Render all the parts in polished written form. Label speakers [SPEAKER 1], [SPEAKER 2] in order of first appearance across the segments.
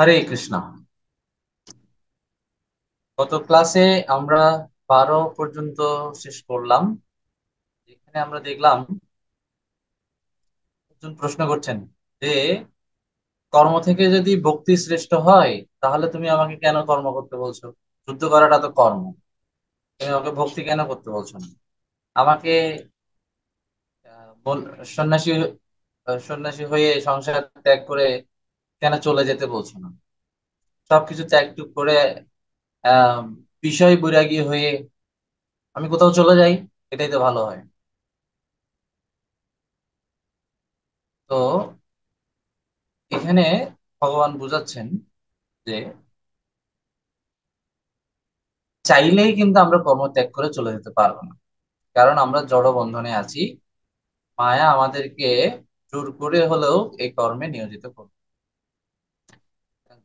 [SPEAKER 1] হরে কৃষ্ণ। গত ক্লাসে আমরা 12 পর্যন্ত শেষ করলাম। এখানে আমরা দেখলাম একজন প্রশ্ন করছেন যে কর্ম থেকে যদি ভক্তি শ্রেষ্ঠ হয়, তাহলে তুমি আমাকে কেন কর্ম করতে বলছো? যুদ্ধ করাটা তো কর্ম। তুমি আমাকে ভক্তি কেন করতে বলছো না? আমাকে সন্ন্যাসী সন্ন্যাসী হয়ে সংসার ত্যাগ করে কেন চলে যেতে বলছো না? সবকিছু ত্যাগ টুক করে আহ বিষয় বৈরাগী হয়ে আমি কোথাও চলে যাই, এটাই তো ভালো হয়। তো এখানে ভগবান বুঝাচ্ছেন যে চাইলেই কিন্তু আমরা কর্ম ত্যাগ করে চলে যেতে পারবো না, কারণ আমরা জড় বন্ধনে আছি। মায়া আমাদেরকে জোর করে হলেও এই কর্মে নিয়োজিত করবে।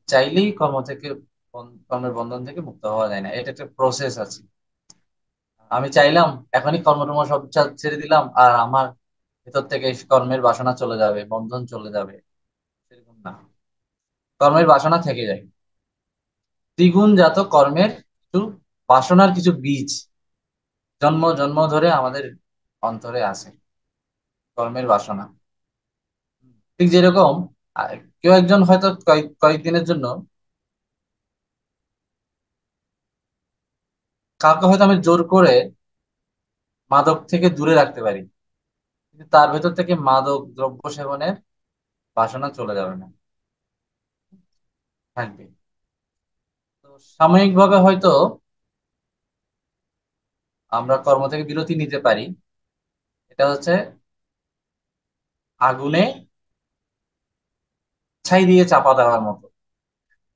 [SPEAKER 1] চাইলেই কর্মের বন্ধন থেকে মুক্ত হওয়া যায় না, এটা একটা প্রসেস আছে। আমি চাইলাম এখনই কর্মটর্ম সব ছেড়ে দিলাম আর আমার ভেতর থেকে এই কর্মের বাসনা চলে যাবে, বন্ধন চলে যাবে, সেরকম না। কর্মের বাসনা থেকে যায়। ত্রিগুণ জাত কর্মের কিছু বাসনার কিছু বীজ জন্ম জন্ম ধরে আমাদের অন্তরে আছে, কর্মের বাসনা। ঠিক যেরকম আহ, কেউ একজন হয়তো কয়েকদিনের জন্য কাউকে হয়তো আমি জোর করে মাদক থেকে দূরে রাখতে পারি, কিন্তু তার ভেতর থেকে মাদক দ্রব্য সেবনের বাসনা চলে যাবে না, থাকবে। তো সাময়িকভাবে হয়তো আমরা কর্ম থেকে বিরতি নিতে পারি। এটা হচ্ছে আগুনে ছাই দিয়ে চাপা দেওয়ার মতো।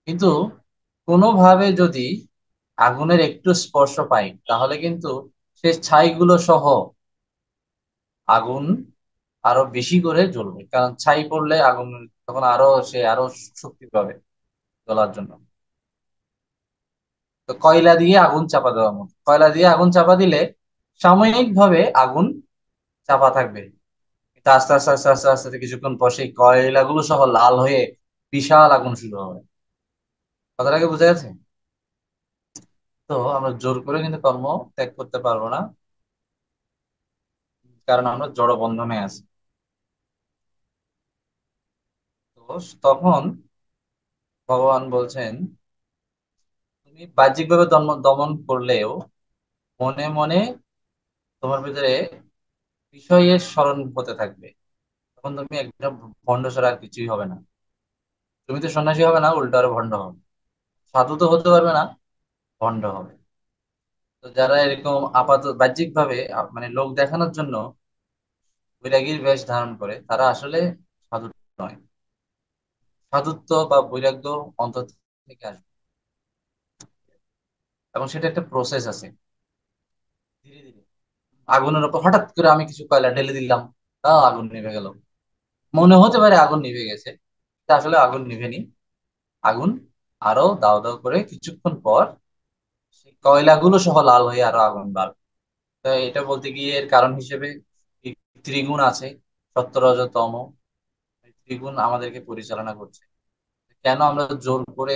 [SPEAKER 1] কিন্তু কোনোভাবে যদি আগুনের একটু স্পর্শ পাই, তাহলে কিন্তু সে ছাইগুলো সহ আগুন আরো বেশি করে জ্বলবে, কারণ ছাই পড়লে আগুন তখন আরো শক্তি পাবে জ্বলার জন্য। তো কয়লা দিয়ে আগুন চাপা দেওয়ার মতো, কয়লা দিয়ে আগুন চাপা দিলে সাময়িক ভাবে আগুন চাপা থাকবে, কিন্তু আস্তে আস্তে আস্তে আস্তে আস্তে কিছুক্ষণ পর সেই কয়লাগুলো সহ লাল হয়ে বিশাল আগুন শুরু হবে। কথাটাকে বোঝা যাচ্ছে? তো আমরা জোর করে কিন্তু কর্ম ত্যাগ করতে পারবো না, কারণ আমরা জড় বন্ধনে আছি। তো তখন ভগবান বলছেন, তুমি বাহ্যিকভাবে দমন করলেও মনে মনে তোমার ভিতরে বিষয়ের স্মরণ হতে থাকবে, তখন তুমি একদম ভণ্ড ছাড়া আর কিছুই হবে না। তুমি তো সন্ন্যাসী হবে না, উল্টো আরো ভণ্ড হবে। সাধু তো হতে পারবে না, ভণ্ড হবে। তো যারা এরকম আপাত বাহ্যিক ভাবে মানে লোক দেখানোর জন্য বৈরাগীর বেশ ধারণ করে, তারা আসলে সাধু নয়। সাধুত্ব বা বৈরাগ্য অন্তর থেকে আসবে, এবং সেটা একটা প্রসেস আছে। ধীরে ধীরে আগুনের উপর হঠাৎ করে আমি কিছু কয়লা ঢেলে দিলাম, তা আগুন নিভে গেল। মনে হতে পারে আগুন নিভে গেছে, কিন্তু আসলে আগুন নিভেনি। আগুন আরো দাও দাও করে কিছুক্ষণ পর সেই কয়লাগুলো সহ লাল হয়ে আরো আগুন বাড়বে। তো এটা বলতে গিয়ে এর কারণ হিসেবে এই ত্রিগুণ আছে, সত্য রজ তম। এই ত্রিগুণ আমাদেরকে পরিচালনা করছে। কেন আমরা জোর করে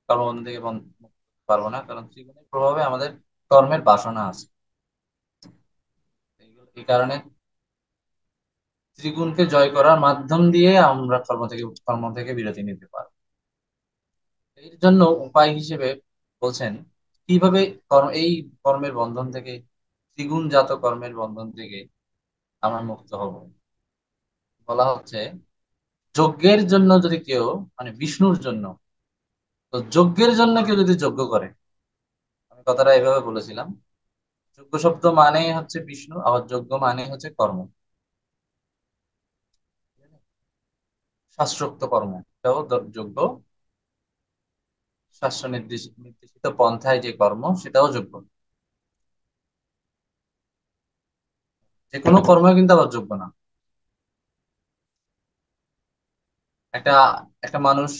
[SPEAKER 1] কর্মবন্ধন থেকে মুক্ত হতে পারবো না? কারণ ত্রিগুণের প্রভাবে আমাদের কর্মের বাসনা আছে। এই কারণে ত্রিগুণকে জয় করার মাধ্যম দিয়ে আমরা কর্ম থেকে বিরতি নিতে পারবো। এর জন্য উপায় হিসেবে বলছেন কিভাবে এই কর্মের বন্ধন থেকে, ত্রিগুণজাত কর্মের বন্ধন থেকে আমরা মুক্ত হব। বলা হচ্ছে যজ্ঞের জন্য যদি কেউ, মানে বিষ্ণুর জন্য, তো যজ্ঞের জন্য কেউ যদি যজ্ঞ করে, আমি কথাটা এভাবে বলেছিলাম, যজ্ঞ শব্দ মানেই হচ্ছে বিষ্ণু, আবার যজ্ঞ মানে হচ্ছে কর্ম, শাস্ত্রোক্ত কর্ম, এটাও যজ্ঞ। শাস্ত্র নির্দেশিত পন্থায় যে কর্ম, সেটাও যজ্ঞ। যে কোনো কর্ম কিন্তু আবার যোগ্য না। একটা একটা মানুষ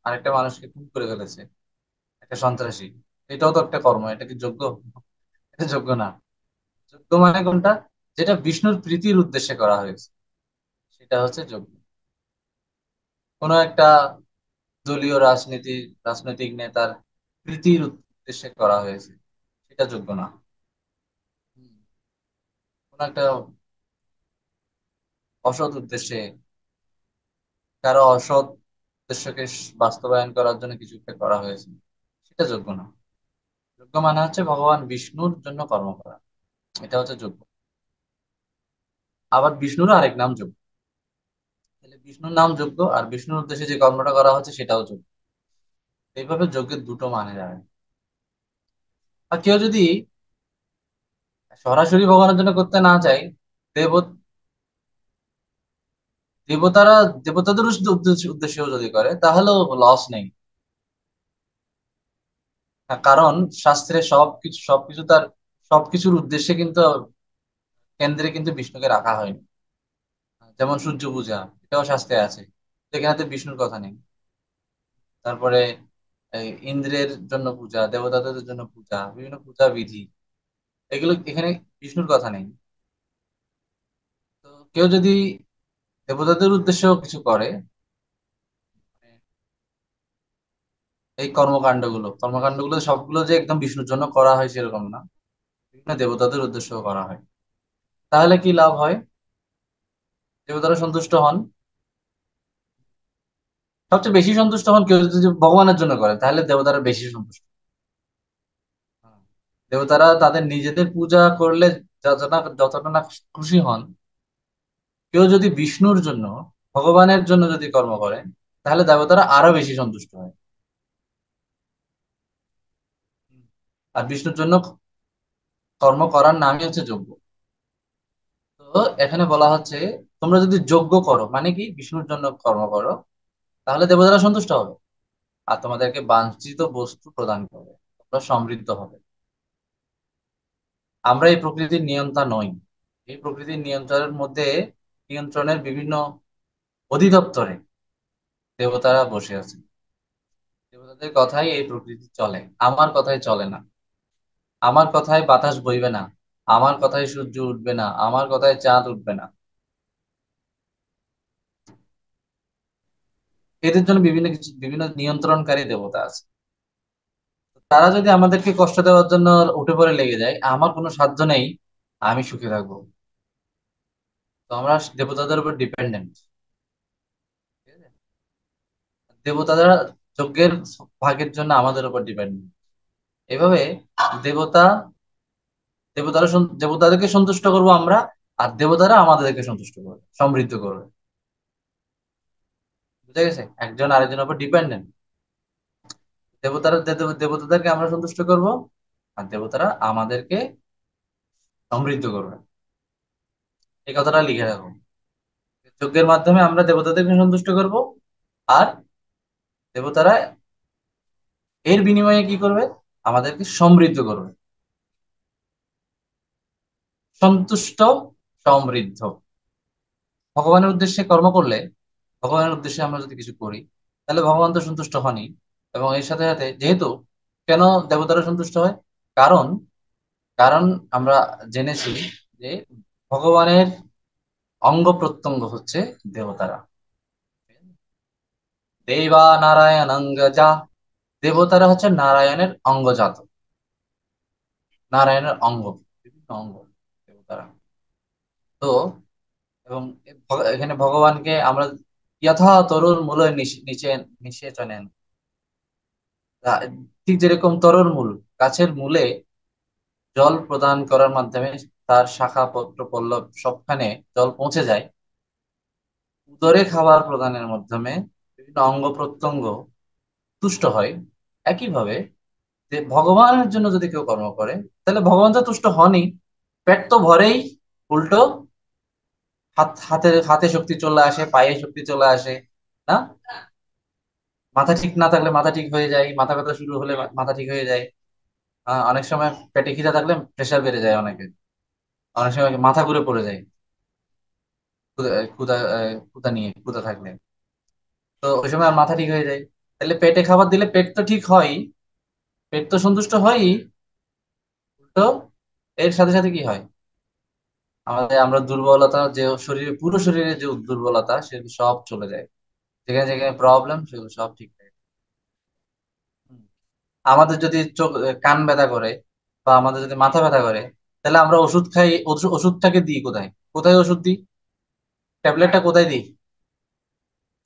[SPEAKER 1] আরেকটা মানুষকে খুন করে ফেলেছে, একটা সন্ত্রাসী, এটাও তো একটা কর্ম, এটা কি যোগ্য? এটা যোগ্য না। যোগ্য মানে কোনটা? যেটা বিষ্ণুর প্রীতির উদ্দেশ্যে করা হয়েছে, সেটা হচ্ছে যোগ্য। কোনো একটা দলীয় রাজনৈতিক নেতার প্রীতির উদ্দেশ্যে করা হয়েছে, সেটা যোগ্য না। হুম, কোন একটা অসৎ উদ্দেশ্যে, কারো অসৎ উদ্দেশ্যকে বাস্তবায়ন করার জন্য কিছু একটা করা হয়েছে, সেটা যোগ্য না। যোগ্য মানে হচ্ছে ভগবান বিষ্ণুর জন্য কর্ম করা, এটা হচ্ছে যোগ্য। আবার বিষ্ণুরও আরেক নাম যোগ্য। তাহলে বিষ্ণুর নাম যোগ্য, আর বিষ্ণুর উদ্দেশ্যে যে কর্মটা করা হচ্ছে সেটাও যোগ্য। এইভাবে যজ্ঞের দুটো মানে যায়। আর কেউ যদি সরাসরি ভগবানের জন্য করতে না চায়, দেব দেবতারা দেবতাদের উদ্দেশ্যেও যদি করে তাহলেও লস নেই। কারণ শাস্ত্রে সবকিছু তার সবকিছুর উদ্দেশ্যে কিন্তু কেন্দ্রে কিন্তু বিষ্ণুকে রাখা হয়নি। যেমন সূর্য পূজা, এটাও শাস্ত্রে আছে, সেখানে তো বিষ্ণুর কথা নেই। তারপরে এই ইন্দ্রের জন্য পূজা, দেবতাদের জন্য পূজা, বিভিন্ন পূজা বিধি, এগুলো এখানে বিষ্ণুর কথা নেই। তো কেউ যদি দেবতাদের উদ্দেশ্যেও কিছু করে, এই কর্মকাণ্ডগুলো সবগুলো যে একদম বিষ্ণুর জন্য করা হয় সেরকম না, বিভিন্ন দেবতাদের উদ্দেশ্যও করা হয়। তাহলে কি লাভ হয়? দেবতারা সন্তুষ্ট হন। সবচেয়ে বেশি সন্তুষ্ট হন কেউ যদি ভগবানের জন্য করে, তাহলে দেবতারা বেশি সন্তুষ্ট হন। দেবতারা তাদের নিজেদের পূজা করলে যতটা না খুশি হন, কেউ যদি বিষ্ণুর জন্য, ভগবানের জন্য যদি কর্ম করে, তাহলে দেবতারা আরো বেশি সন্তুষ্ট হয়। আর বিষ্ণুর জন্য কর্ম করার নামই হচ্ছে যজ্ঞ। তো এখানে বলা হচ্ছে, তোমরা যদি যজ্ঞ করো মানে কি বিষ্ণুর জন্য কর্ম করো, তাহলে দেবতারা সন্তুষ্ট হবে আর তোমাদেরকে বাঞ্ছিত বস্তু প্রদান করবে, তোমরা সমৃদ্ধ হবে। আমরা এই প্রকৃতির নিয়ন্তা নই। এই প্রকৃতির নিয়ন্ত্রণের বিভিন্ন অধিদপ্তরে দেবতারা বসে আছে। দেবতাদের কথাই এই প্রকৃতি চলে, আমার কথাই চলে না। আমার কথায় বাতাস বইবে না, আমার কথায় সূর্য উঠবে না, আমার কথায় চাঁদ উঠবে না। এদের জন্য বিভিন্ন নিয়ন্ত্রণকারী দেবতা আছে। তারা যদি আমাদেরকে কষ্ট দেওয়ার জন্য উঠে পড়ে লেগে যায়, আমার কোনো সাধ্য নেই আমি সুখে থাকবো। তো আমরা দেবতাদের উপর ডিপেন্ডেন্ট। দেবতারা যজ্ঞের ভাগের জন্য আমাদের উপর ডিপেন্ডেন্ট। এভাবে দেবতা দেবতাদেরকে সন্তুষ্ট করব আমরা, আর দেবতারা আমাদেরকে সন্তুষ্ট করবে, সমৃদ্ধ করবে। বুঝা গেছে? একজন আরেকজনের উপর ডিপেন্ডেন্ট। দেবতাদেরকে আমরা সন্তুষ্ট করব, আর দেবতারা আমাদেরকে সমৃদ্ধ করবে। এই কথাটা লিখে রাখো। যজ্ঞের মাধ্যমে আমরা দেবতাদেরকে সন্তুষ্ট করব, আর দেবতারা এর বিনিময়ে কি করবে? আমাদেরকে সমৃদ্ধ করবে। সন্তুষ্ট, সমৃদ্ধ। ভগবানের উদ্দেশ্যে কর্ম করলে, ভগবানের উদ্দেশ্যে আমরা যদি কিছু করি, তাহলে ভগবান তো সন্তুষ্ট হনই। এবং এর সাথে সাথে যেহেতু, কেন দেবতারা সন্তুষ্ট হয়? কারণ কারণ আমরা জেনেছি যে ভগবানের অঙ্গ প্রত্যঙ্গ হচ্ছে দেবতারা। দেবা নারায়ণ যা, দেবতারা হচ্ছে নারায়ণের অঙ্গজাত, নারায়ণের অঙ্গ, বিভিন্ন অঙ্গ দেবতারা। তো এবং এখানে ভগবানকে আমরা যথা তরুর মূলে নিচে নিষেচনেন নেন। ঠিক যেরকম তরুর মূল, গাছের মূলে জল প্রদান করার মাধ্যমে তার শাখা পত্র পল্লব সবখানে জল পৌঁছে যায়, উদরে খাবার প্রদানের মাধ্যমে বিভিন্ন অঙ্গ প্রত্যঙ্গ তুষ্ট হয়। একইভাবে যে ভগবানের জন্য যদি কেউ কর্ম করে, তাহলে ভগবান তো তুষ্ট হনই, পেট তো ভরেই, উল্টো হাতে শক্তি চলে আসে, পায়ে শক্তি চলে আসে, না? মাথা ঠিক না থাকলে মাথা ঠিক হয়ে যায়, মাথা ব্যথা শুরু হলে মাথা ঠিক হয়ে যায়। অনেক সময় পেটে খিদা থাকলে প্রেশার বেড়ে যায় অনেকে, অনেক সময় মাথা ঘুরে পড়ে যায় ক্ষুধা থাকলে। তো ওই সময় আর মাথা ঠিক হয়ে যায়। তাহলে পেটে খাবার দিলে পেট তো ঠিক হয়, পেট তো সন্তুষ্ট হয়ই, তো এর সাথে সাথে কি হয়? আমরা দুর্বলতা, যে পুরো শরীরে যে দুর্বলতা, সেগুলো সব চলে যায়। যেখানে যেখানে প্রবলেম সেগুলো সব ঠিক থাকে। আমাদের যদি চোখ কান ব্যথা করে বা আমাদের যদি মাথা ব্যথা করে, তাহলে আমরা ওষুধ খাই। ওষুধটাকে দিই কোথায়? কোথায় ওষুধ দিই? ট্যাবলেটটা কোথায় দিই?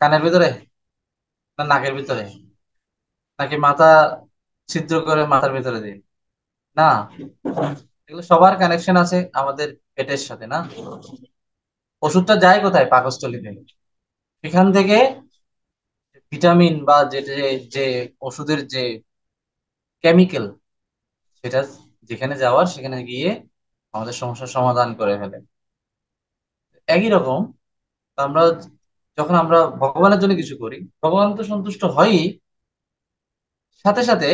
[SPEAKER 1] কানের ভিতরে না নাকের ভিতরে? নাকি মাথা ছিদ্র করে মাথার ভিতরে দিই? না, এগুলো সবার কানেকশন আছে আমাদের পেটের সাথে, না? ওষুধটা যায় কোথায়? পাকস্থলীতে। এখান থেকে ভিটামিন বা যে ওষুধের যে কেমিক্যাল, সেটা যেখানে যাওয়ার সেখানে গিয়ে আমাদের সমস্যার সমাধান করে ফেলে। একই রকম আমরা যখন আমরা ভগবানের জন্য কিছু করি, ভগবান তো সন্তুষ্ট হয়ই, সাথে সাথে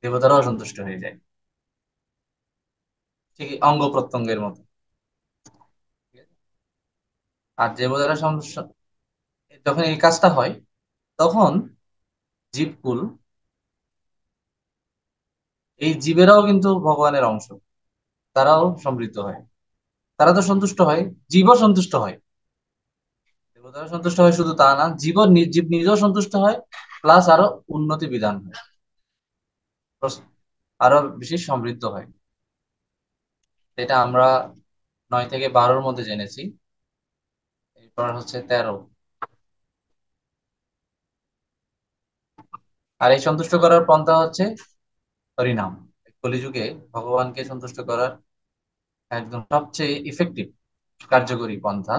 [SPEAKER 1] দেবতারাও সন্তুষ্ট হয়ে যায়, ঠিক অঙ্গ প্রত্যঙ্গের মতো। ঠিক আছে? আর দেবতারা যখন এই কাজটা হয়, তখন জীবকুল, এই জীবেরাও কিন্তু ভগবানের অংশ, তারাও সমৃদ্ধ হয়। তারা তো সন্তুষ্ট হয়, জীবও সন্তুষ্ট হয়। দেবতারা সন্তুষ্ট হয় শুধু তা না, জীব নিজেও সন্তুষ্ট হয়, প্লাস আরো উন্নতি বিধান হয়, আরো বেশি সমৃদ্ধ হয়। এটা আমরা 9 থেকে 12-র মধ্যে জেনেছি। এরপর হচ্ছে 13। আর এই সন্তুষ্ট করার পন্থা হচ্ছে হরিনাম। কলিযুগে ভগবানকে সন্তুষ্ট করার একদম সবচেয়ে ইফেক্টিভ, কার্যকরী পন্থা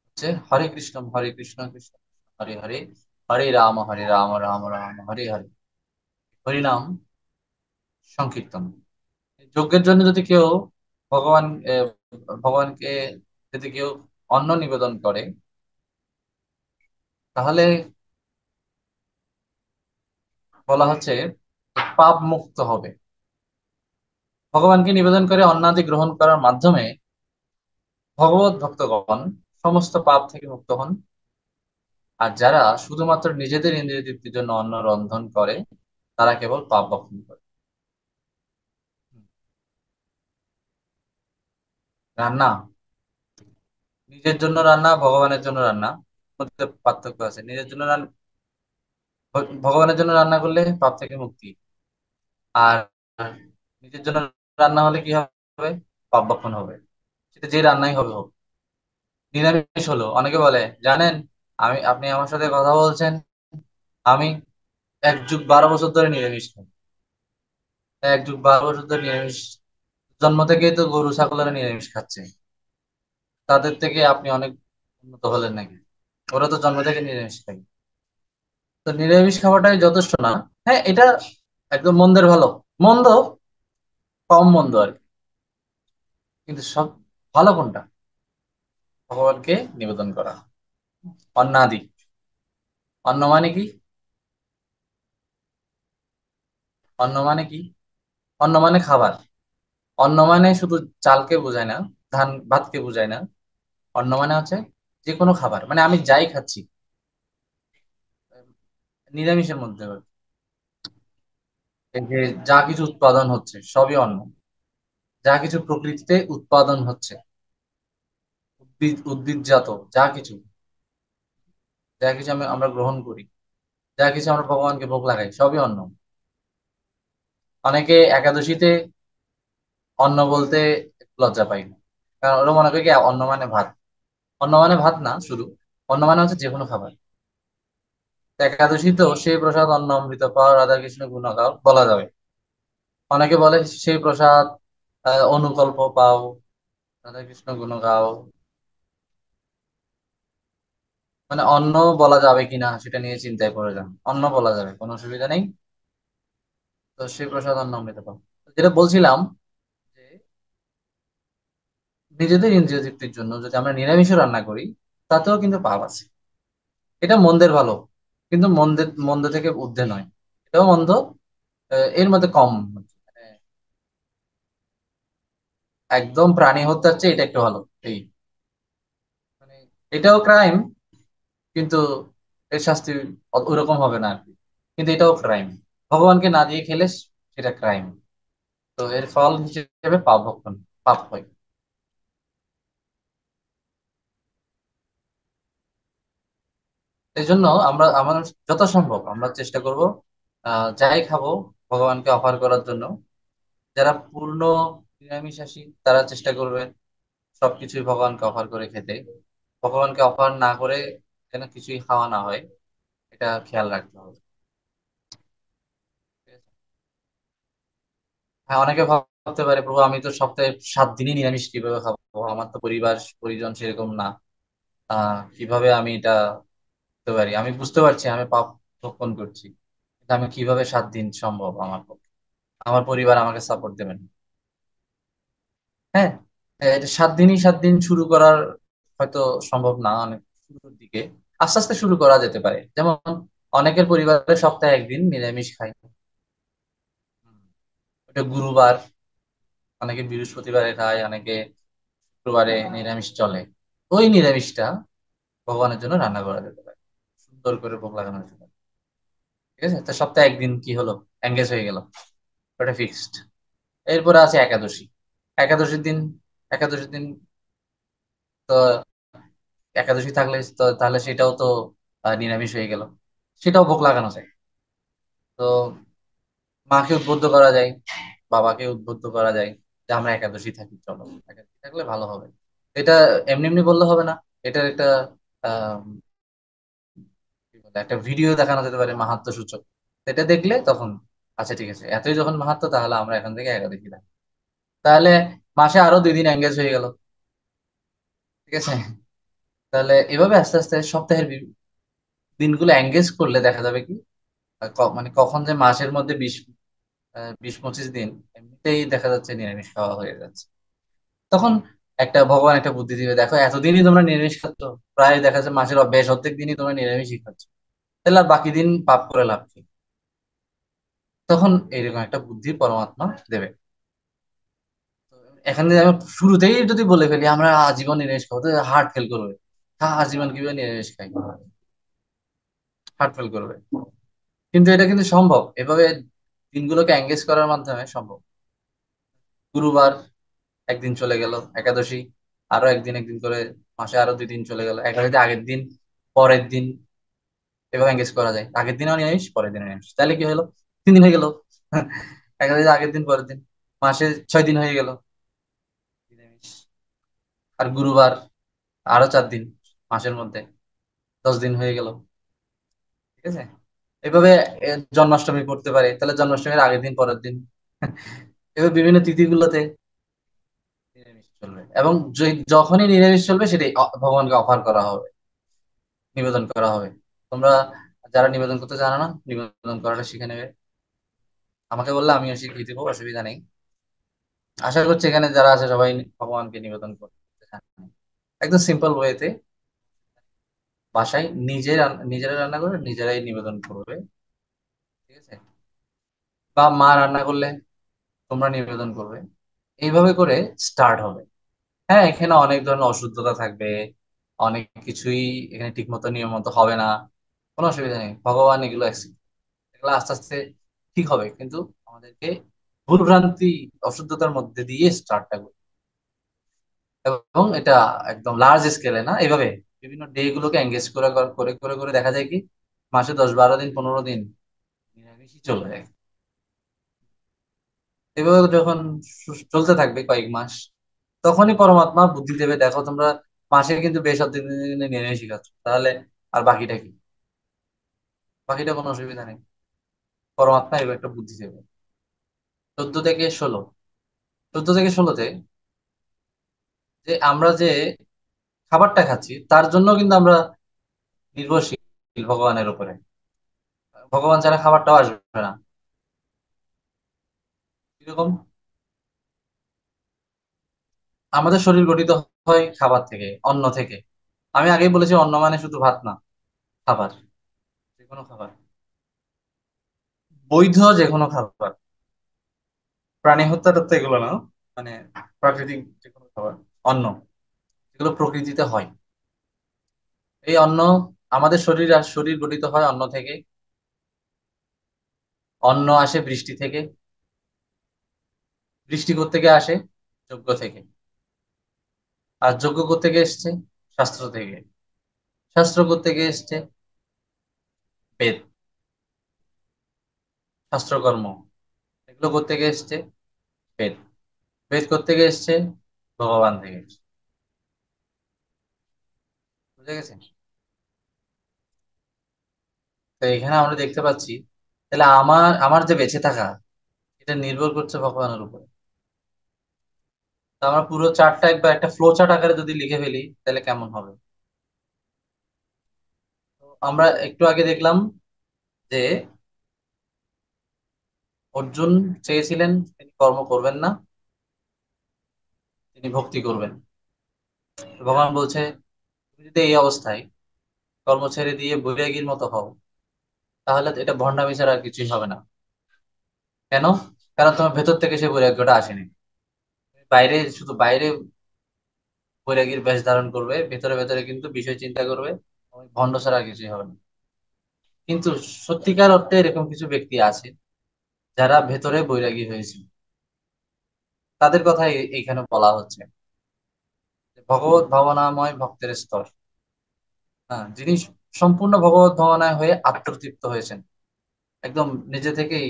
[SPEAKER 1] হচ্ছে হরে কৃষ্ণ হরে কৃষ্ণ কৃষ্ণ কৃষ্ণ হরে হরে, হরে রাম রাম রাম হরে হরে। হরিনাম সংকীর্তন। যজ্ঞের জন্য যদি কেউ ভগবান ভগবানকে যদি কেউ অন্ন নিবেদন করে, তাহলে বলা হচ্ছে পাপ মুক্ত হবে। ভগবানকে নিবেদন করে অন্নাদি গ্রহণ করার মাধ্যমে ভগবত ভক্তগণ সমস্ত পাপ থেকে মুক্ত হন। আর যারা শুধুমাত্র নিজেদের ইন্দ্রিয় তৃপ্তির জন্য অন্ন রন্ধন করে, তারা কেবল পাপ বক্ষণ করে। রান্না, নিজের জন্য রান্না, ভগবানের জন্য রান্না, মধ্যে পার্থক্য আছে। নিজের জন্য ভগবানের জন্য রান্না করলে পাপ থেকে মুক্তি। আর নিজের জন্য রান্না হলে কি হবে? পাপ বক্ষণ হবে। সেটা যে রান্নাই হবে হোক। নিরামিষ হলো, অনেকে বলে জানেন, আপনি আমার সাথে কথা বলছেন, আমি 1 যুগ 12 বছর ধরে নিরামিষ খাই। 1 যুগ 12 বছর ধরে নিরামিষ, জন্ম থেকেই তো গরু ছাগলেরা নিরামিষ খাচ্ছে। তাদের থেকে আপনি অনেক উন্নত হলেন নাকি? ওরা তো জন্ম থেকে নিরামিষ খায়। তো নিরামিষ খাওয়াটাই যথেষ্ট না? হ্যাঁ, এটা একদম মন্দের ভালো, মন্দ কম মন্দ আর কি। কিন্তু সব ভালো কোনটা? ভগবানকে নিবেদন করা, অন্নাদি। অন্ন মানে কি? অন্ন মানে কি? অন্ন মানে খাবার। অন্ন মানে শুধু চালকে বোঝায় না, ধান ভাতকে বোঝায় না। অন্ন মানে হচ্ছে যে কোনো খাবার, মানে আমি যাই খাচ্ছি নিরামিষের মধ্যে, এই যে যা কিছু উৎপাদন হচ্ছে সবই অন্ন। যা কিছু প্রকৃতিতে উৎপাদন হচ্ছে, উদ্ভিদজাত যা কিছু, যা কিছু আমরা গ্রহণ করি, যা কিছু আমরা ভগবানকে ভোগ লাগাই, সবই অন্ন। অনেকে একাদশীতে অন্ন বলতে লজ্জা পাই না, কারণ ওরা মনে করে কি অন্ন মানে ভাত। অন্ন মানে ভাত না শুধু, অন্ন মানে হচ্ছে যে কোনো খাবার। তো একাদশী তো সেই প্রসাদ অন্ন অমৃত পাও রাধা কৃষ্ণ গুণ গাও বলা যাবে। অনেকে বলে সেই প্রসাদ অনুকল্প পাও, রাধা কৃষ্ণ গুণ গাও। মানে অন্ন বলা যাবে কিনা সেটা নিয়ে চিন্তায় পড়ে যান। অন্ন বলা যাবে, কোনো অসুবিধা নেই। তো সেই প্রসাদ অন্ন অমৃত পাও। তো যেটা বলছিলাম যে নিজেদের ইন্দ্রিয় তৃপ্তির জন্য যদি আমরা নিরামিষও রান্না করি, তাতেও কিন্তু পাপ আছে। এটা মন্দের ভালো, কিন্তু মন্দ থেকে ঊর্ধ্বে নয়। এটাও মন্দ, এর মধ্যে কম। মানে একদম প্রাণী হত্যার চেয়ে এটা একটু ভালো। এই মানে এটাও ক্রাইম, কিন্তু এর শাস্তি ওরকম হবে না আর কি। কিন্তু এটাও ক্রাইম, ভগবানকে না দিয়ে খেলে সেটা ক্রাইম। তো এর ফল হিসেবে পাপ ভক্ষণ, পাপ হয়। এই জন্য আমরা আমাদের যথাসম্ভব আমরা চেষ্টা করব যাই খাবো ভগবানকে অফার করার জন্য। যারা পূর্ণ নিরামিষাশী তারা চেষ্টা করবে সবকিছুই ভগবানকে অফার করে খেতে। ভগবানকে অফার না করে যেন কিছুই খাওয়া না হয়, এটা খেয়াল রাখতে হবে। ঠিক আছে? হ্যাঁ, অনেকে ভাবতে পারে প্রভু আমি তো সপ্তাহে 7 দিনই নিরামিষ কিভাবে খাবো, আমার তো পরিবার পরিজন সেরকম না। কিভাবে আমি এটা করতে পারি? আমি বুঝতে পারছি আমি পাপ ভক্ষণ করছি, কিন্তু আমি কিভাবে 7 দিন সম্ভব আমার পক্ষে? আমার পরিবার আমাকে সাপোর্ট দেবেন? হ্যাঁ, এটা 7 দিনই 7 দিন শুরু করার হয়তো সম্ভব না অনেক শুরুর দিকে। আস্তে আস্তে শুরু করা যেতে পারে। যেমন অনেকের পরিবারে সপ্তাহে একদিন নিরামিষ খায়। হুম, ওটা গুরুবার, অনেকে বৃহস্পতিবারে খায়, অনেকে শুক্রবারে নিরামিষ চলে। ওই নিরামিষটা ভগবানের জন্য রান্না করা যেতে পারে, সুন্দর করে ভোগ লাগানোর জন্য। ঠিক আছে, তো সপ্তাহে একদিন কি হলো, এঙ্গেজ হয়ে গেল, ওটা ফিক্সড। এরপরে আছে একাদশী। একাদশীর দিন, একাদশীর দিন তো একাদশী থাকলে তো তাহলে সেটাও তো নিরামিষ হয়ে গেল, সেটাও ভোগ লাগানো যায়। তো মাকে উদ্বুদ্ধ করা যায়, বাবাকে উদ্বুদ্ধ করা যায় যে আমরা একাদশী থাকি, চলো একাদশী থাকলে ভালো হবে। এটা এমনি এমনি বললে হবে না, এটার একটা আহ কি বলে, একটা ভিডিও দেখানো যেতে পারে মাহাত্ম্য সূচক। সেটা দেখলে তখন আচ্ছা ঠিক আছে, এতই যখন মাহাত্ম্য তাহলে আমরা এখন থেকে একাদশী থাকি। তাহলে মাসে আরো 2 দিন এঙ্গেজ হয়ে গেল। ঠিক আছে, তাহলে এভাবে আস্তে আস্তে সপ্তাহের দিনগুলো এঙ্গেজ করলে দেখা যাবে কি মানে কখন যে মাসের মধ্যে 20-25 দিন এমনিতেই দেখা যাচ্ছে নিরামিষ খাওয়া হয়ে যাচ্ছে। তখন একটা ভগবান একটা বুদ্ধি দিবে, দেখো এতদিনই তোমরা নিরামিষ খাচ্ছ, প্রায় দেখা যাচ্ছে মাসের বেশ অর্ধেক দিনই তোমরা নিরামিষই খাচ্ছ, তাহলে আর বাকি দিন পাপ করে লাভ কি? তখন এইরকম একটা বুদ্ধি পরমাত্মা দেবে। তো এখানে আমি শুরুতেই যদি বলে ফেলি আমরা আজীবন নিরামিষ খাবো, তো হার্ট ফেল করবে। হ্যাঁ, আজীবন কিভাবে নিরামিষ খাই, হার্ট ফেল করবে। কিন্তু এটা কিন্তু সম্ভব, এভাবে দিনগুলোকে এঙ্গেজ করার মাধ্যমে সম্ভব। গুরুবার একদিন চলে গেল, একাদশী আরো একদিন একদিন করে, মাসে আরো 2 দিন চলে গেল, একাদশী আগের দিন পরের দিন, এভাবে এঙ্গেজ করা যায়। আগের দিনও নিরামিষ পরের দিনও নিরামিষ, তাহলে কি হলো, 3 দিন হয়ে গেল। একাদশী আগের দিন পরের দিন, মাসে 6 দিন হয়ে গেল নিরামিষ। আর গুরুবার আরো 4 দিন, মাসের মধ্যে 10 দিন হয়ে গেল। ঠিক আছে, এভাবে জন্মাষ্টমী পড়তে পারে, তাহলে জন্মাষ্টমীর আগের দিন পরের দিন। এভাবে বিভিন্ন তিথিগুলোতে নিরামিষ চলবে, এবং যখনই নিরামিষ চলবে সেটাই ভগবানকে অফার করা হবে, নিবেদন করা হবে। তোমরা যারা নিবেদন করতে জানো না, নিবেদন করাটা শিখে নেবে। আমাকে বললে আমিও শিখিয়ে দেবো, অসুবিধা নেই। আশা করছি এখানে যারা আছে সবাই ভগবানকে নিবেদন করতে জানে। একদম সিম্পল ওয়েতে বাসায় নিজেরা রান্না করে নিজেরাই নিবেদন করবে। ঠিক আছে, বা মা রান্না করলে তোমরা নিবেদন করবে, এইভাবে করে স্টার্ট হবে। হ্যাঁ, এখানে অনেক ধরনের অশুদ্ধতা থাকবে, অনেক কিছুই এখানে ঠিক মতো নিয়ম মতো হবে না, কোনো অসুবিধা নেই। ভগবান এগুলো এগুলো আস্তে আস্তে ঠিক হবে, কিন্তু আমাদেরকে ভুল ভ্রান্তি অশুদ্ধতার মধ্যে দিয়ে স্টার্টটা করবে। এবং এটা একদম লার্জ স্কেলে না, এইভাবে বিভিন্ন ডে গুলোকে এঙ্গেজ করে করে করে করে দেখা যায় কি মাসে 10-12 দিন 15 দিন নিরামিষই চলে যায়। এভাবে যখন চলতে থাকবে কয়েক মাস, তখনই পরমাত্মা বুদ্ধি দেবে, দেখো তোমরা মাসে কিন্তু বেশ অর্ধেক দিনে নিরামিষই খাচ্ছ, তাহলে আর বাকিটা কি? বাকিটা কোনো অসুবিধা নেই, পরমাত্মা এবার একটা বুদ্ধি দেবে। 14 থেকে 16, 14 থেকে 16-তে যে আমরা যে খাবারটা খাচ্ছি তার জন্য কিন্তু আমরা নির্ভরশীল ভগবানের উপরে। ভগবান ছাড়া খাবারটাও আসবে না। এরকম আমাদের শরীর গঠিত হয় খাবার থেকে, অন্ন থেকে। আমি আগেই বলেছি অন্ন মানে শুধু ভাত না, খাবার, যে কোনো খাবার, বৈধ যে কোনো খাবার, প্রাণী হত্যা টত্যা এগুলো না, মানে প্রাকৃতিক যে কোনো খাবার, অন্ন, এগুলো প্রকৃতিতে হয়। এই অন্ন, আমাদের শরীর গঠিত হয় অন্ন থেকে। অন্ন আসে বৃষ্টি থেকে, বৃষ্টি থেকে আসে যজ্ঞ থেকে, আর যজ্ঞ থেকে এসছে শাস্ত্র থেকে, শাস্ত্র থেকে এসছে বেদ। শাস্ত্রকর্ম, এগুলো করতে গিয়ে এসছে বেদ। বেদ করতে গিয়ে এসছে ভগবান থেকে। বুঝে গেছে? তো এখানে আমরা দেখতে পাচ্ছি, তাহলে আমার আমার যে বেঁচে থাকা, এটা নির্ভর করছে ভগবানের উপর। তো আমরা পুরো চার্টটা একবার একটা ফ্লো চার্ট আকারে যদি লিখে ফেলি তাহলে কেমন হবে? তো আমরা একটু আগে দেখলাম যে অর্জুন চেয়েছিলেন তিনি কর্ম করবেন না, তিনি ভক্তি করবেন। ভগবান বলছে তুমি যদি এই অবস্থায় কর্ম ছেড়ে দিয়ে বৈরাগীর মতো হও, তাহলে তো এটা ভণ্ডামি ছাড়া আর কিছুই হবে না। কেন? কারণ তোমার ভেতর থেকে সেই বৈরাগ্যটা আসেনি। বাইরে, শুধু বাইরে বৈরাগীর বেশ ধারণ করবে, ভেতরে ভেতরে কিন্তু বিষয় চিন্তা করবে, ওই ভণ্ড ছাড়া আর কিছুই হবে না। কিন্তু সত্যিকার অর্থে এরকম কিছু ব্যক্তি আছে যারা ভেতরে বৈরাগী হয়েছে, তাদের কথাই এইখানে বলা হচ্ছে, যে ভগবত ভাবনাময় ভক্তের স্তর। হ্যাঁ, যিনি সম্পূর্ণ ভগবত ভাবনায় হয়ে আত্মতৃপ্ত হয়েছেন, একদম নিজে থেকেই,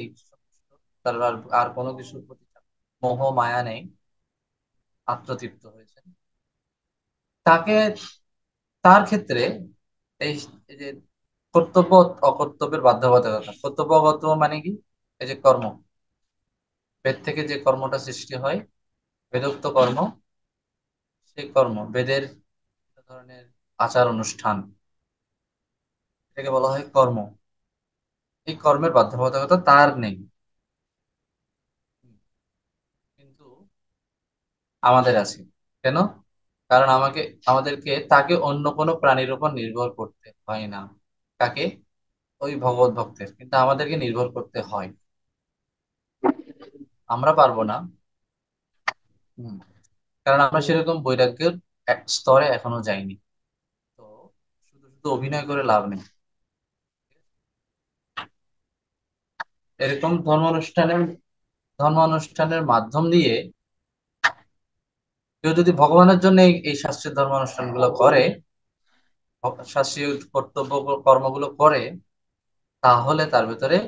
[SPEAKER 1] তার আর আর কোনো কিছুর প্রতি মোহ মায়া নেই, আত্মতৃপ্ত হয়েছেন। তাকে, তার ক্ষেত্রে এই এই যে কর্তব্য অকর্তব্যের বাধ্যবাধকতা, কর্তব্য অকর্তব্য মানে কি? এই যে কর্ম, বেদ থেকে যে কর্মটা সৃষ্টি হয়, বেদোক্ত কর্ম, সেই কর্ম বেদের একটা ধরনের আচার অনুষ্ঠান, এটাকে বলা হয় কর্ম। এই কর্মের বাধ্যবাধকতা তার নেই, কিন্তু আমাদের আছে। কেন? কারণ আমাদেরকে তাকে অন্য কোনো প্রাণীর উপর নির্ভর করতে হয় না। কাকে? ওই ভগবত ভক্তের, কিন্তু আমাদেরকে নির্ভর করতে হয়। আমরা পারবো না। হুম, কারণ আমরা সেরকম বৈরাগ্যের এক স্তরে এখনো যাইনি। তো শুধু শুধু অভিনয় করে লাভ নেই। এরকম ধর্মানুষ্ঠানের মাধ্যম দিয়ে কেউ যদি ভগবানের জন্য এই শাস্ত্রীয় ধর্মানুষ্ঠানগুলো করে, শাস্ত্রীয় কর্তব্য কর্মগুলো করে, তাহলে তার ভেতরে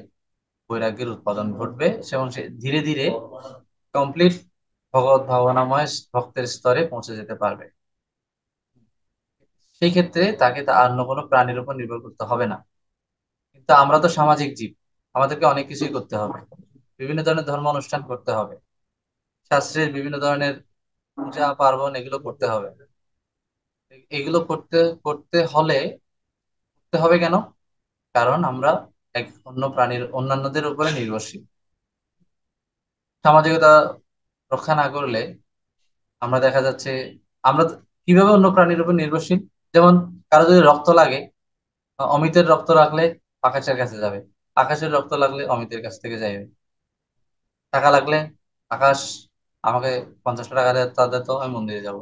[SPEAKER 1] বৈরাগ্যের উৎপাদন ঘটবে, এবং সে ধীরে ধীরে কমপ্লিট ভগবত ভাবনাময় ভক্তের স্তরে পৌঁছে যেতে পারবে। সেই ক্ষেত্রে তাকে তা অন্য কোনো প্রাণীর উপর নির্ভর করতে হবে না। কিন্তু আমরা তো সামাজিক জীব, আমাদেরকে অনেক কিছুই করতে হবে, বিভিন্ন ধরনের ধর্ম অনুষ্ঠান করতে হবে, শাস্ত্রের বিভিন্ন ধরনের পূজা পার্বণ এগুলো করতে হবে। এগুলো করতে করতে হলে, করতে হবে কেন? কারণ আমরা এক অন্য প্রাণীর, অন্যান্যদের উপরে নির্ভরশীল। সামাজিকতা রক্ষা না করলে আমরা দেখা যাচ্ছে, আমরা কিভাবে অন্য প্রাণীর উপর নির্ভরশীল? যেমন কারো যদি রক্ত লাগে, অমিতের রক্ত লাগলে আকাশের কাছে যাবে, আকাশের রক্ত লাগলে অমিতের কাছ থেকে যাবে। টাকা লাগলে আকাশ আমাকে 50টা টাকা দেয়, তাদের তো আমি মন্দিরে যাব,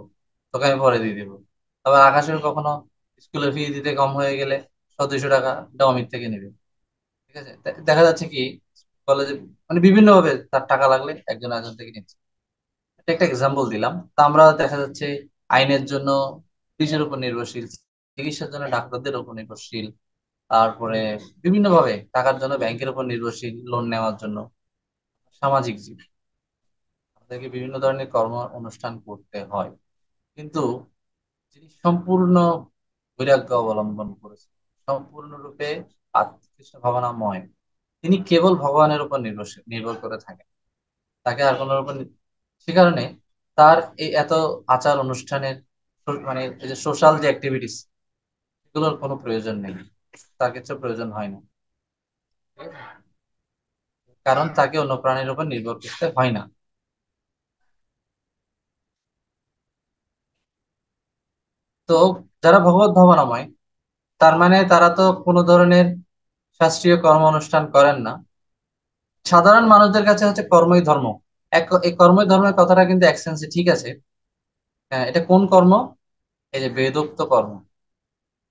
[SPEAKER 1] তোকে আমি পরে দিয়ে দিব। আবার আকাশের কখনো স্কুলের ফি দিতে কম হয়ে গেলে 100-200 টাকা এটা অমিত থেকে নেবে। ঠিক আছে? দেখা যাচ্ছে কি কলেজে, মানে বিভিন্ন ভাবে তার টাকা লাগলে একজন একজন থেকে নিচ্ছে। এটা একটা এক্সাম্পল দিলাম। তা আমরা দেখা যাচ্ছে আইনের জন্য পুলিশের উপর নির্ভরশীল, চিকিৎসার জন্য ডাক্তারদের উপর নির্ভরশীল, তারপরে বিভিন্ন ভাবে টাকার জন্য ব্যাংকের উপর নির্ভরশীল, লোন নেওয়ার জন্য। সামাজিক জীব, আমাদেরকে বিভিন্ন ধরনের কর্ম অনুষ্ঠান করতে হয়। কিন্তু যিনি সম্পূর্ণ বৈরাগ্য অবলম্বন করেছেন, সম্পূর্ণরূপে কৃষ্ণ ভাবনাময়, তিনি কেবল ভগবানের উপর নির্ভর করে থাকেন, তাকে আর কোনো উপর সে কারণে তার এই এত আচার অনুষ্ঠানের, মানে এই যে সোশ্যাল যে অ্যাক্টিভিটিস, এগুলোর কোনো প্রয়োজন নেই, তার কিছু প্রয়োজন হয় না। ঠিক আছে? কারণ তাকে অন্য প্রাণীর উপর নির্ভর করতে হয় না। তো যারা ভগবত ভাবনাময়, তার মানে তারা তো কোনো ধরনের শাস্ত্রীয় কর্ম অনুষ্ঠান করেন না। সাধারণ মানুষদের কাছে হচ্ছে কর্মই ধর্ম। এই কর্মই ধর্মের কথাটা কিন্তু এক সেন্সে ঠিক আছে। হ্যাঁ, এটা কোন কর্ম? এই যে বেদোক্ত কর্ম,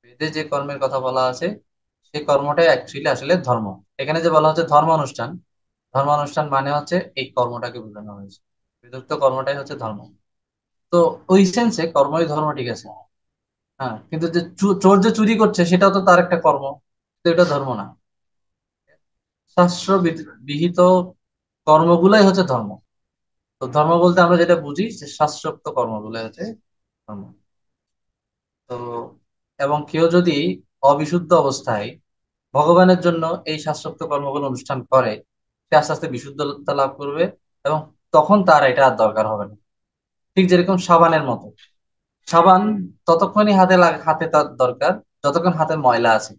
[SPEAKER 1] বেদে যে কর্মের কথা বলা আছে, সেই কর্মটাই অ্যাকচুয়ালি আসলে ধর্ম। এখানে যে বলা হচ্ছে ধর্মানুষ্ঠান, ধর্মানুষ্ঠান মানে হচ্ছে এই কর্মটাকে বোঝানো হয়েছে। বেদোক্ত কর্মটাই হচ্ছে ধর্ম। তো ওই সেন্সে কর্মই ধর্ম, ঠিক আছে। হ্যাঁ, কিন্তু যে চোর যে চুরি করছে সেটাও তো তার একটা কর্ম, তো এটা ধর্ম না। শাস্ত্র বিহিত কর্মগুলাই হচ্ছে ধর্ম। তো ধর্ম বলতে আমরা যেটা বুঝি যে শাস্ত্রোক্ত কর্মগুলাই হচ্ছে ধর্ম। তো এবং কেউ যদি অবিশুদ্ধ অবস্থায় ভগবানের জন্য এই শাস্ত্রোক্ত কর্মগুলো অনুষ্ঠান করে, সে আস্তে আস্তে বিশুদ্ধতা লাভ করবে, এবং তখন তার এটা আর দরকার হবে না। ঠিক যেরকম সাবানের মতো, সাবান ততক্ষণই হাতে তার দরকার যতক্ষণ হাতে ময়লা আছে।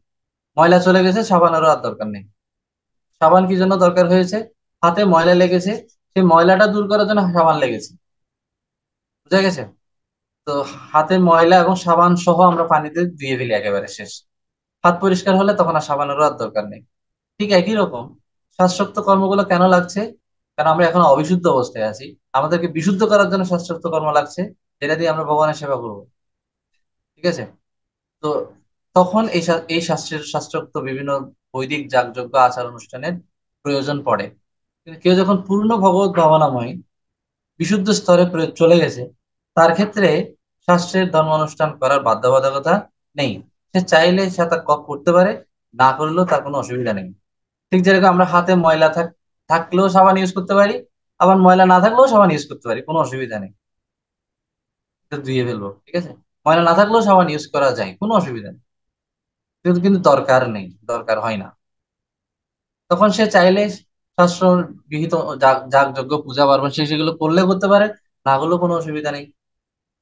[SPEAKER 1] ময়লা চলে গেছে, সাবানেরও আর দরকার নেই। সাবান কি জন্য দরকার হয়েছে? হাতে ময়লা লেগেছে, সেই ময়লাটা দূর করার জন্য সাবান লেগেছে। বুঝা গেছে? তো হাতে ময়লা এবং সাবান সহ আমরা পানিতে ধুয়ে ফেলি, একেবারে শেষ। হাত পরিষ্কার হলে তখন আর সাবানেরও আর দরকার নেই। ঠিক একই রকম শ্বাসরোক্ত কর্মগুলো কেন লাগছে? কারণ আমরা এখন অবিশুদ্ধ অবস্থায় আছি, আমাদেরকে বিশুদ্ধ করার জন্য শ্বাসরোক্ত কর্ম লাগছে, যেটা দিয়ে আমরা ভগবানের সেবা করবো। ঠিক আছে? তো তখন এই শাস্ত্রোক্ত বিভিন্ন বৈদিক যাগযজ্ঞ আচার অনুষ্ঠানের প্রয়োজন পড়ে। কিন্তু কেউ যখন পূর্ণ ভগবত ভাবনাময় বিশুদ্ধ স্তরে চলে গেছে, তার ক্ষেত্রে শাস্ত্রের ধর্ম অনুষ্ঠান করার বাধ্যবাধকতা নেই। সে চাইলে সে তা করতে পারে, না করলেও তার কোনো অসুবিধা নেই। ঠিক যেরকম আমরা হাতে ময়লা থাকলেও সাবান ইউজ করতে পারি, আবার ময়লা না থাকলেও সাবান ইউজ করতে পারি, কোনো অসুবিধা নেই। এটা ধুয়ে ফেলবো, ঠিক আছে। ময়লা না থাকলেও সাবান ইউজ করা যায়, কোনো অসুবিধা নেই। কিন্তু কিন্তু দরকার নেই, দরকার হয় না। তখন সে চাইলে শাস্ত্র বিহিত যাগযজ্ঞ পূজা পার্বণ সে সেগুলো করলে করতে পারে, না করলেও কোনো অসুবিধা নেই।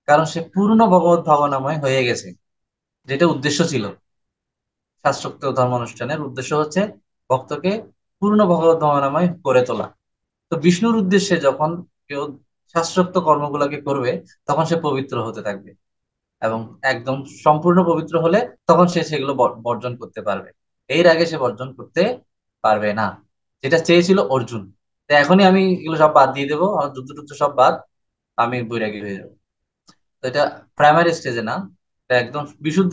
[SPEAKER 1] কারণ সে পূর্ণ ভগবত ভাবনাময় হয়ে গেছে, যেটা উদ্দেশ্য ছিল। শাস্ত্রোক্ত ধর্মানুষ্ঠানের উদ্দেশ্য হচ্ছে ভক্তকে পূর্ণ ভগবত ভাবনাময় করে তোলা। তো বিষ্ণুর উদ্দেশ্যে যখন কেউ শাস্ত্রোক্ত কর্মগুলোকে করবে, তখন সে পবিত্র হতে থাকবে, এবং একদম সম্পূর্ণ পবিত্র হলে তখন সে সেগুলো বর্জন করতে পারবে। এর আগে সে বর্জন করতে পারবে না। যেটা চেয়েছিল অর্জুন। তো এখনই আমি এগুলো সব বাদ দিয়ে দেবো, আমার যুদ্ধ টুদ্ধ সব বাদ, আমি বৈরাগী হয়ে যাবো। তো এটা প্রাইমারি স্টেজে না, এটা একদম বিশুদ্ধ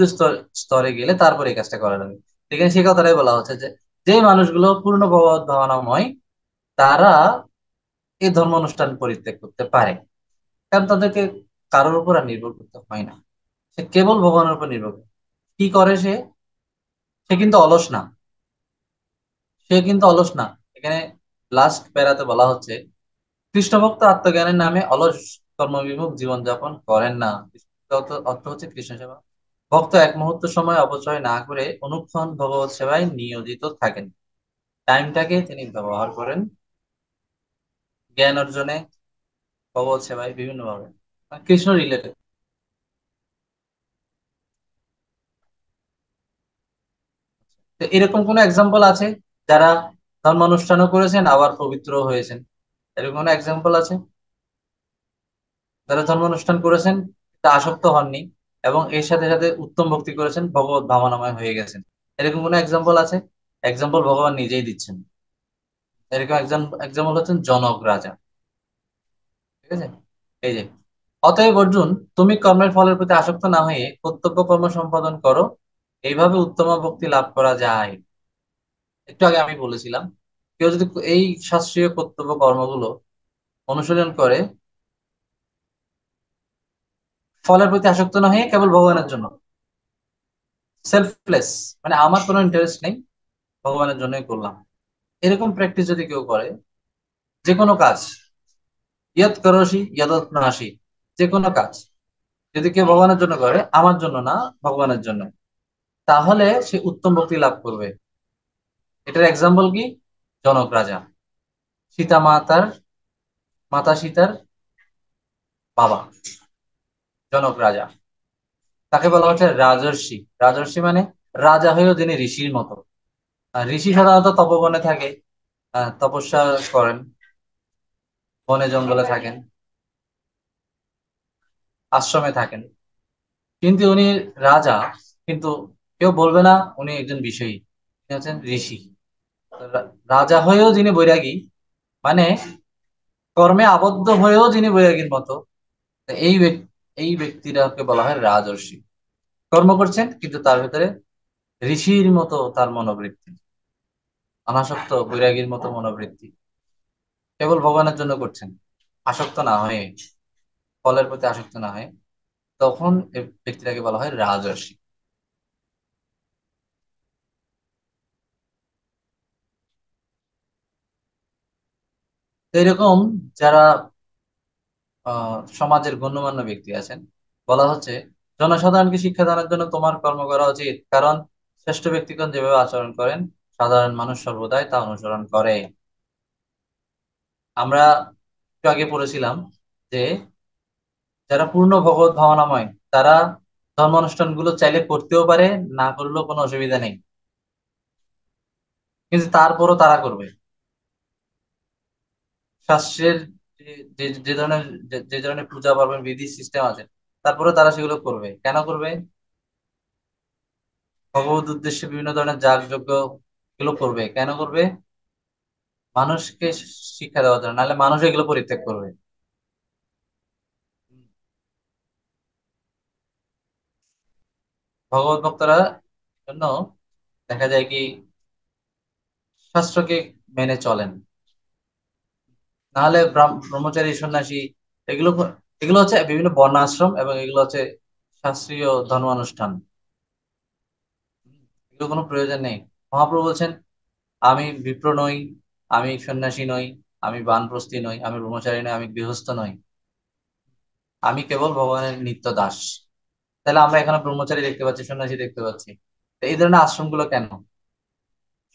[SPEAKER 1] স্তরে গেলে তারপরে এই কাজটা করা যাবে। এখানে সে কথাটাই বলা হচ্ছে যে, যে মানুষগুলো পূর্ণ ভগবত ভাবনাময়, তারা এই ধর্ম অনুষ্ঠান পরিত্যাগ করতে পারে। কারণ তাদেরকে কারোর উপর আর নির্ভর করতে হয় না, সে কেবল ভগবানের উপর নির্ভর করে। কি করে সে? সে কিন্তু অলস না। সে কিন্তু অলস না। এখানে লাস্ট প্যারাতে বলা হচ্ছে, কৃষ্ণ ভক্ত আত্মজ্ঞানের নামে অলস কর্মবিমুখ জীবনযাপন করেন না। অর্থ অর্থ হচ্ছে কৃষ্ণ সেবা। ভক্ত এক মুহূর্ত সময় অপচয় না করে অনুক্ষণ ভগবত সেবায় নিয়োজিত থাকেন। টাইমটাকে তিনি ব্যবহার করেন জ্ঞান অর্জনে, ভগবত সেবায় বিভিন্ন ভাবে, কৃষ্ণ রিলেটেড। তো এরকম কোন এক্সাম্পল আছে যারা ধর্মানুষ্ঠানও করেছেন আবার পবিত্র হয়েছেন? এরকম কোনো এক্সাম্পল আছে যারা ধর্মানুষ্ঠান করেছেন তা আসক্ত হননি, এবং এর সাথে সাথে উত্তম ভক্তি করেছেন, ভগবত ভাবনাময় হয়ে গেছেন? এরকম কোনো এক্সাম্পল আছে? এক্সাম্পল ভগবান নিজেই দিচ্ছেন। এরকম এক্সাম্পল হচ্ছেন জনক রাজা। ঠিক আছে? এই যে, অতএব অর্জুন, তুমি কর্মের ফলের প্রতি আসক্ত না হয়ে কর্তব্য কর্ম সম্পাদন করো, এইভাবে উত্তম ভক্তি লাভ করা যায়। একটু আগে আমি বলেছিলাম, কেউ যদি এই শাস্ত্রীয় কর্তব্য কর্মগুলো অনুশীলন করে, ফলের প্রতি আসক্ত না হয়ে কেবল ভগবানের জন্য, সেলফলেস, মানে আমার কোনো ইন্টারেস্ট নেই, ভগবানের জন্যই করলাম, এরকম প্র্যাকটিস যদি কেউ করে, যে কোনো কাজ, ইয়ৎ করোসি ইয়দৎ নাসি, যে কোনো কাজ যদি কেউ ভগবানের জন্য করে, আমার জন্য না, ভগবানের জন্য, তাহলে সে উত্তম ভক্তি লাভ করবে। এটার এক্সাম্পল কি? জনক রাজা, সীতা মাতার, মাতা সীতার বাবা জনক রাজা। তাকে বলা হচ্ছে রাজর্ষি। রাজর্ষি মানে রাজা হয়েও যিনি ঋষির মতো। আর ঋষি সাধারণত তপবনে থাকে, তপস্যা করেন, বনে জঙ্গলে থাকেন, আশ্রমে থাকেন। কিন্তু উনি রাজা, কিন্তু কেউ বলবে না উনি একজন বিষয়ী, তিনি হচ্ছেন ঋষি। তো রাজা হয়েও যিনি বৈরাগী, মানে কর্মে আবদ্ধ হয়েও যিনি বৈরাগীর মতো, তো এই ব্যক্তিরাকে বলা হয় রাজর্ষি। কর্ম করছেন কিন্তু তার ভিতরে ঋষির মতো তার মনোবৃত্তি, অনাসক্ত বৈরাগীর মতো মনোবৃত্তি, কেবল ভগবানের জন্য করছেন, আসক্ত না হয়ে, ফলের প্রতি আসক্ত না হয়ে, তখন এই ব্যক্তিটাকে বলা হয় রাজর্ষি। তো এরকম যারা সমাজের গণ্যমান্য ব্যক্তি আছেন, বলা হচ্ছে জনসাধারণকে শিক্ষা দানের জন্য তোমার কর্ম করা উচিত, কারণ শ্রেষ্ঠ ব্যক্তিগণ যেভাবে আচরণ করেন সাধারণ মানুষ সর্বদাই তা অনুসরণ করে। আমরা একটু আগে পড়েছিলাম যে যারা পূর্ণ ভগবত ভাবনাময় তারা ধর্মানুষ্ঠানগুলো চাইলে করতেও পারে, না করলেও কোনো অসুবিধা নেই, কিন্তু তারপরও তারা করবে। শাস্ত্রের যে যে যে ধরনের যে ধরনের পূজা পার্বণ বিধি সিস্টেম আছে, তারপরে তারা সেগুলো করবে। কেন করবে? ভগবত উদ্দেশ্যে বিভিন্ন ধরনের যাগ যজ্ঞ এগুলো করবে। কেন করবে? মানুষকে শিক্ষা দেওয়ার জন্য, নাহলে মানুষ এগুলো পরিত্যাগ করবে। ভগবত ভক্তরা জন্য দেখা যায় কি শাস্ত্রকে মেনে চলেন, নাহলে ব্রহ্মচারী সন্ন্যাসী এগুলো এগুলো হচ্ছে বিভিন্ন বর্ণাশ্রম, এবং এগুলো হচ্ছে শাস্ত্রীয় ধর্মানুষ্ঠান। এগুলো কোনো প্রয়োজন নেই। মহাপ্রভু বলছেন, আমি বিপ্র নই, আমি সন্ন্যাসী নই, আমি বানপ্রস্থী নই, আমি ব্রহ্মচারী নই, আমি গৃহস্থ নই, আমি কেবল ভগবানের নিত্য দাস। তাহলে আমরা এখানে ব্রহ্মচারী দেখতে পাচ্ছি, সন্ন্যাসী দেখতে পাচ্ছি। তো এই ধরনের আশ্রমগুলো কেন?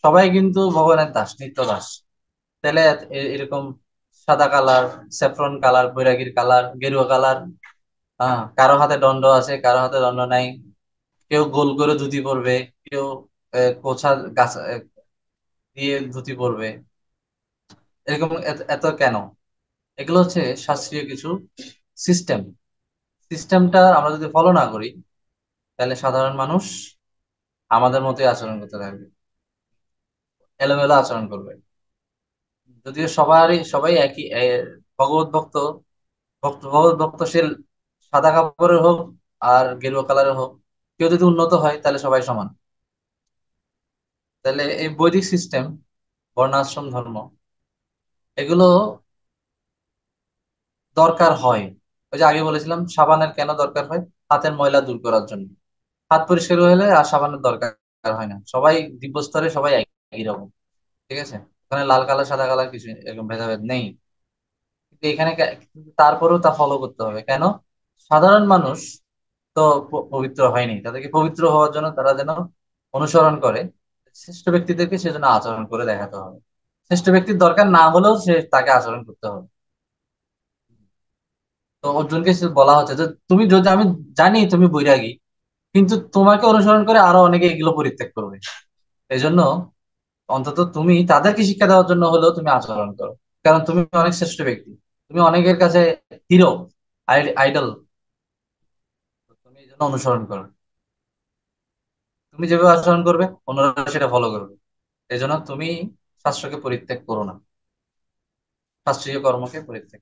[SPEAKER 1] সবাই কিন্তু ভগবানের দাস, নিত্য দাস। তাহলে এরকম সাদা কালার, স্যাফরন কালার, বৈরাগীর কালার, গেরুয়া কালার, কারো হাতে দণ্ড আছে, কারো হাতে দণ্ড নাই, কেউ গোল করে ধুতি পরবে, কেউ কোছা গাছ দিয়ে ধুতি পরবে, এরকম এত এত কেন? এগুলো হচ্ছে শাস্ত্রীয় কিছু সিস্টেম। সিস্টেমটা আমরা যদি ফলো না করি, তাহলে সাধারণ মানুষ আমাদের মতোই আচরণ করতে থাকবে, এলোমেলো আচরণ করবে। যদিও সবাই একই ভগবত ভক্ত, ভগবত ভক্ত সে সাদা কাপড়ের হোক আর গেরুয়া কালারের হোক, কেউ যদি উন্নত হয় তাহলে সবাই সমান। তাহলে এই বৈদিক সিস্টেম, বর্ণাশ্রম ধর্ম, এগুলো দরকার হয়। ওই যে আগে বলেছিলাম সাবানের কেন দরকার হয়, হাতের ময়লা দূর করার জন্য। হাত পরিষ্কার হলে আর সাবানের দরকার হয় না, সবাই দিব্যস্তরে সবাই একই রকম। ঠিক আছে, ওখানে লাল কালার সাদা কালার কিছু এরকম ভেদাভেদ নেই। কিন্তু এখানে কিন্তু তারপরেও তা ফলো করতে হবে। কেন? সাধারণ মানুষ তো পবিত্র হয়নি, তাদেরকে পবিত্র হওয়ার জন্য তারা যেন অনুসরণ করে শ্রেষ্ঠ ব্যক্তিদেরকে, সেজন্য আচরণ করে দেখাতে হবে। শ্রেষ্ঠ ব্যক্তির দরকার না হলেও সে তাকে আচরণ করতে হবে। তো অর্জুনকে বলা হচ্ছে যে তুমি যদি, আমি জানি তুমি বৈরাগী, কিন্তু তোমাকে অনুসরণ করে আরো অনেকে এগুলো পরিত্যাগ করবে। এই জন্য অন্তত তুমি তাদেরকে শিক্ষা দেওয়ার জন্য হলেও তুমি আচরণ করো, কারণ তুমি অনেক শ্রেষ্ঠ ব্যক্তি, তুমি অনেকের কাছে হিরো, আইডল। তুমি এই জন্য অনুসরণ করো। তুমি যেভাবে আচরণ করবে অন্যরা সেটা ফলো করবে। এই জন্য তুমি শাস্ত্রকে পরিত্যাগ করো না, শাস্ত্রীয় কর্মকে পরিত্যাগ।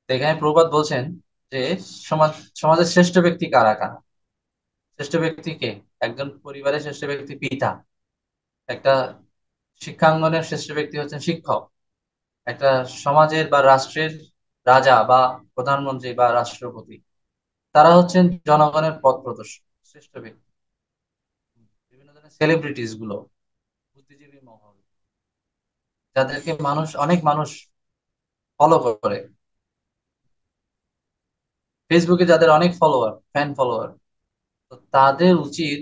[SPEAKER 1] তো এখানে প্রভুপাদ বলছেন যে সমাজ সমাজের শ্রেষ্ঠ ব্যক্তি কারা কারা। শ্রেষ্ঠ ব্যক্তি কে? একজন পরিবারের শ্রেষ্ঠ ব্যক্তি পিতা, একটা শিক্ষাঙ্গনের শ্রেষ্ঠ ব্যক্তি হচ্ছেন শিক্ষক, একটা সমাজের বা রাষ্ট্রের রাজা বা প্রধানমন্ত্রী বা রাষ্ট্রপতি, তারা হচ্ছেন জনগণের পথ প্রদর্শক, শ্রেষ্ঠ ব্যক্তি। বিভিন্ন ধরনের সেলিব্রিটিস গুলো, বুদ্ধিজীবী মহল, যাদেরকে অনেক মানুষ ফলো করে, ফেসবুকে যাদের অনেক ফলোয়ার, ফ্যান ফলোয়ার, তো তাদের উচিত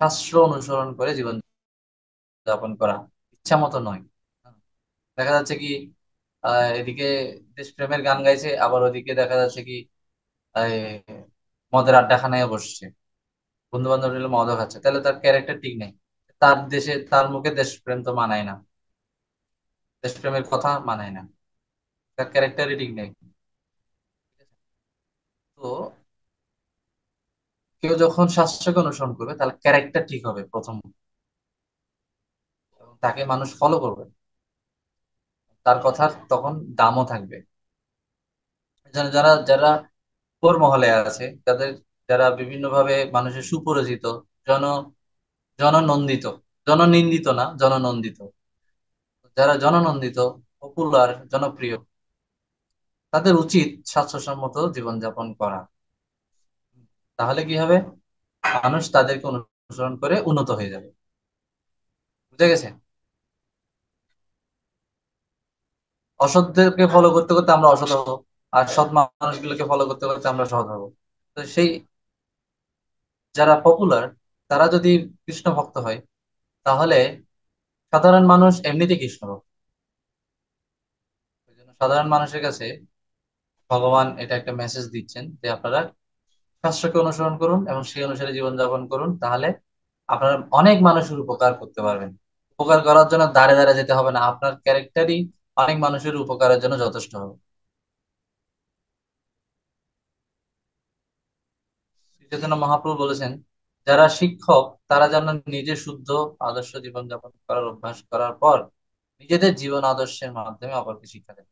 [SPEAKER 1] শাস্ত্র অনুসরণ করে জীবন যাপন করা, ইচ্ছা মতো নয়। দেখা যাচ্ছে কি এদিকে দেশপ্রেমের গান গাইছে, আবার ওদিকে দেখা যাচ্ছে কি এই, মদের আড্ডাখানায় বসছে, বন্ধু বান্ধব মিলে মদও খাচ্ছে, তাহলে তার ক্যারেক্টার ঠিক নেই। তার দেশে তার মুখে দেশপ্রেম তো মানায় না, দেশপ্রেমের কথা মানায় না, তার ক্যারেক্টারই ঠিক নেই। তো কেউ যখন শাস্ত্রকে অনুসরণ করবে তাহলে ক্যারেক্টার ঠিক হবে প্রথম, এবং তাকে মানুষ ফলো করবে, তার কথার তখন দামও থাকবে। যারা যারা উপর মহলে আছে, যাদের, যারা বিভিন্ন ভাবে মানুষের সুপরিচিত, জন জননন্দিত, জননিন্দিত না, জননন্দিত, যারা জননন্দিত, পপুলার, জনপ্রিয়, তাদের উচিত স্বাস্থ্যসম্মত জীবনযাপন করা। তাহলে কি হবে? মানুষ তাদেরকে অনুসরণ করে উন্নত হয়ে যাবে। বুঝে গেছে? অসৎদেরকে ফলো করতে করতে আমরা অসৎ হবো, আর সৎ মানুষগুলোকে ফলো করতে করতে আমরা সৎ হবো। তো সেই যারা পপুলার, তারা যদি কৃষ্ণ ভক্ত হয়, তাহলে সাধারণ মানুষ এমনিতে কৃষ্ণ ভক্ত। ওই জন্য সাধারণ মানুষের কাছে ভগবান এটা একটা মেসেজ দিচ্ছেন যে আপনারা শাস্ত্রকে অনুসরণ করুন এবং সেই অনুসারে জীবনযাপন করুন, তাহলে আপনারা অনেক মানুষের উপকার করতে পারবেন। উপকার করার জন্য দাঁড়ে দাঁড়ে যেতে হবে না, আপনার ক্যারেক্টারই অনেক মানুষের উপকারের জন্য যথেষ্ট হবে। শ্রী চৈতন্য মহাপ্রভু বলেছেন, যারা শিক্ষক তারা যেন নিজে শুদ্ধ আদর্শ জীবনযাপন করার অভ্যাস করার পর নিজেদের জীবন আদর্শের মাধ্যমে অপরকে শিক্ষা দেন।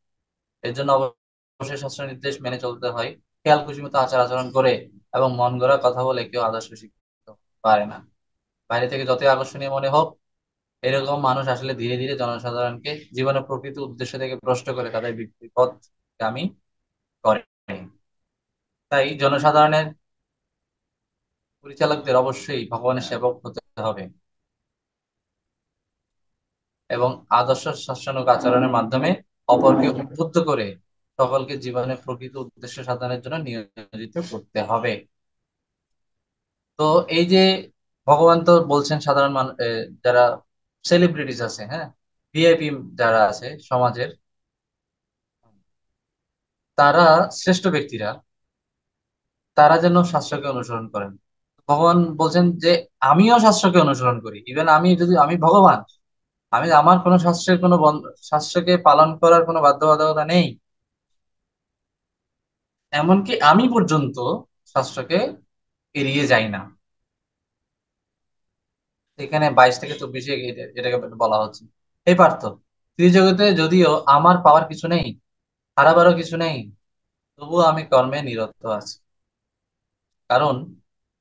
[SPEAKER 1] এর জন্য অবশ্যই শাস্ত্র নির্দেশ মেনে চলতে হয়। খেয়াল খুশি মতো আচার আচরণ করে এবং মন গড়া কথা বলে কেউ আদর্শ শিখতে পারে না। বাইরে থেকে যতই আকর্ষণীয় মনে হোক, এরকম মানুষ আসলে ধীরে ধীরে জনসাধারণকে জীবনের প্রকৃত উদ্দেশ্য থেকে ভ্রষ্ট করে তাদের বিপথগামী করে। তাই জনসাধারণের পরিচালকদের অবশ্যই ভগবানের সেবক হতে হবে এবং আদর্শ শাসন ও আচরণের মাধ্যমে অপরকে উদ্বুদ্ধ করে সকলকে জীবনের প্রকৃত উদ্দেশ্য সাধনের জন্য নিয়োজিত করতে হবে। তো এই যে ভগবান তো বলছেন সাধারণ মানুষ, যারা সেলিব্রিটিস আছে, হ্যাঁ, ভিআইপি যারা আছে সমাজের, তারা শ্রেষ্ঠ ব্যক্তিরা, তারা যেন শাস্ত্রকে অনুসরণ করেন। ভগবান বলছেন যে আমিও শাস্ত্রকে অনুসরণ করি, ইভেন আমি যদি আমি ভগবান, আমি আমার কোনো শাস্ত্রের কোনো শাস্ত্রকে পালন করার কোনো বাধ্যবাধকতা নেই। এমনকি আমি পর্যন্ত শাস্ত্রকে এড়িয়ে যাই না। এখানে 22 থেকে 24 এটাকে বলা হচ্ছে। এই পার্থ, ত্রিজগতে যদিও আমার পাওয়ার কিছু নেই, হারাবারও কিছু নেই, তবুও আমি কর্মে নিরত আছি। কারণ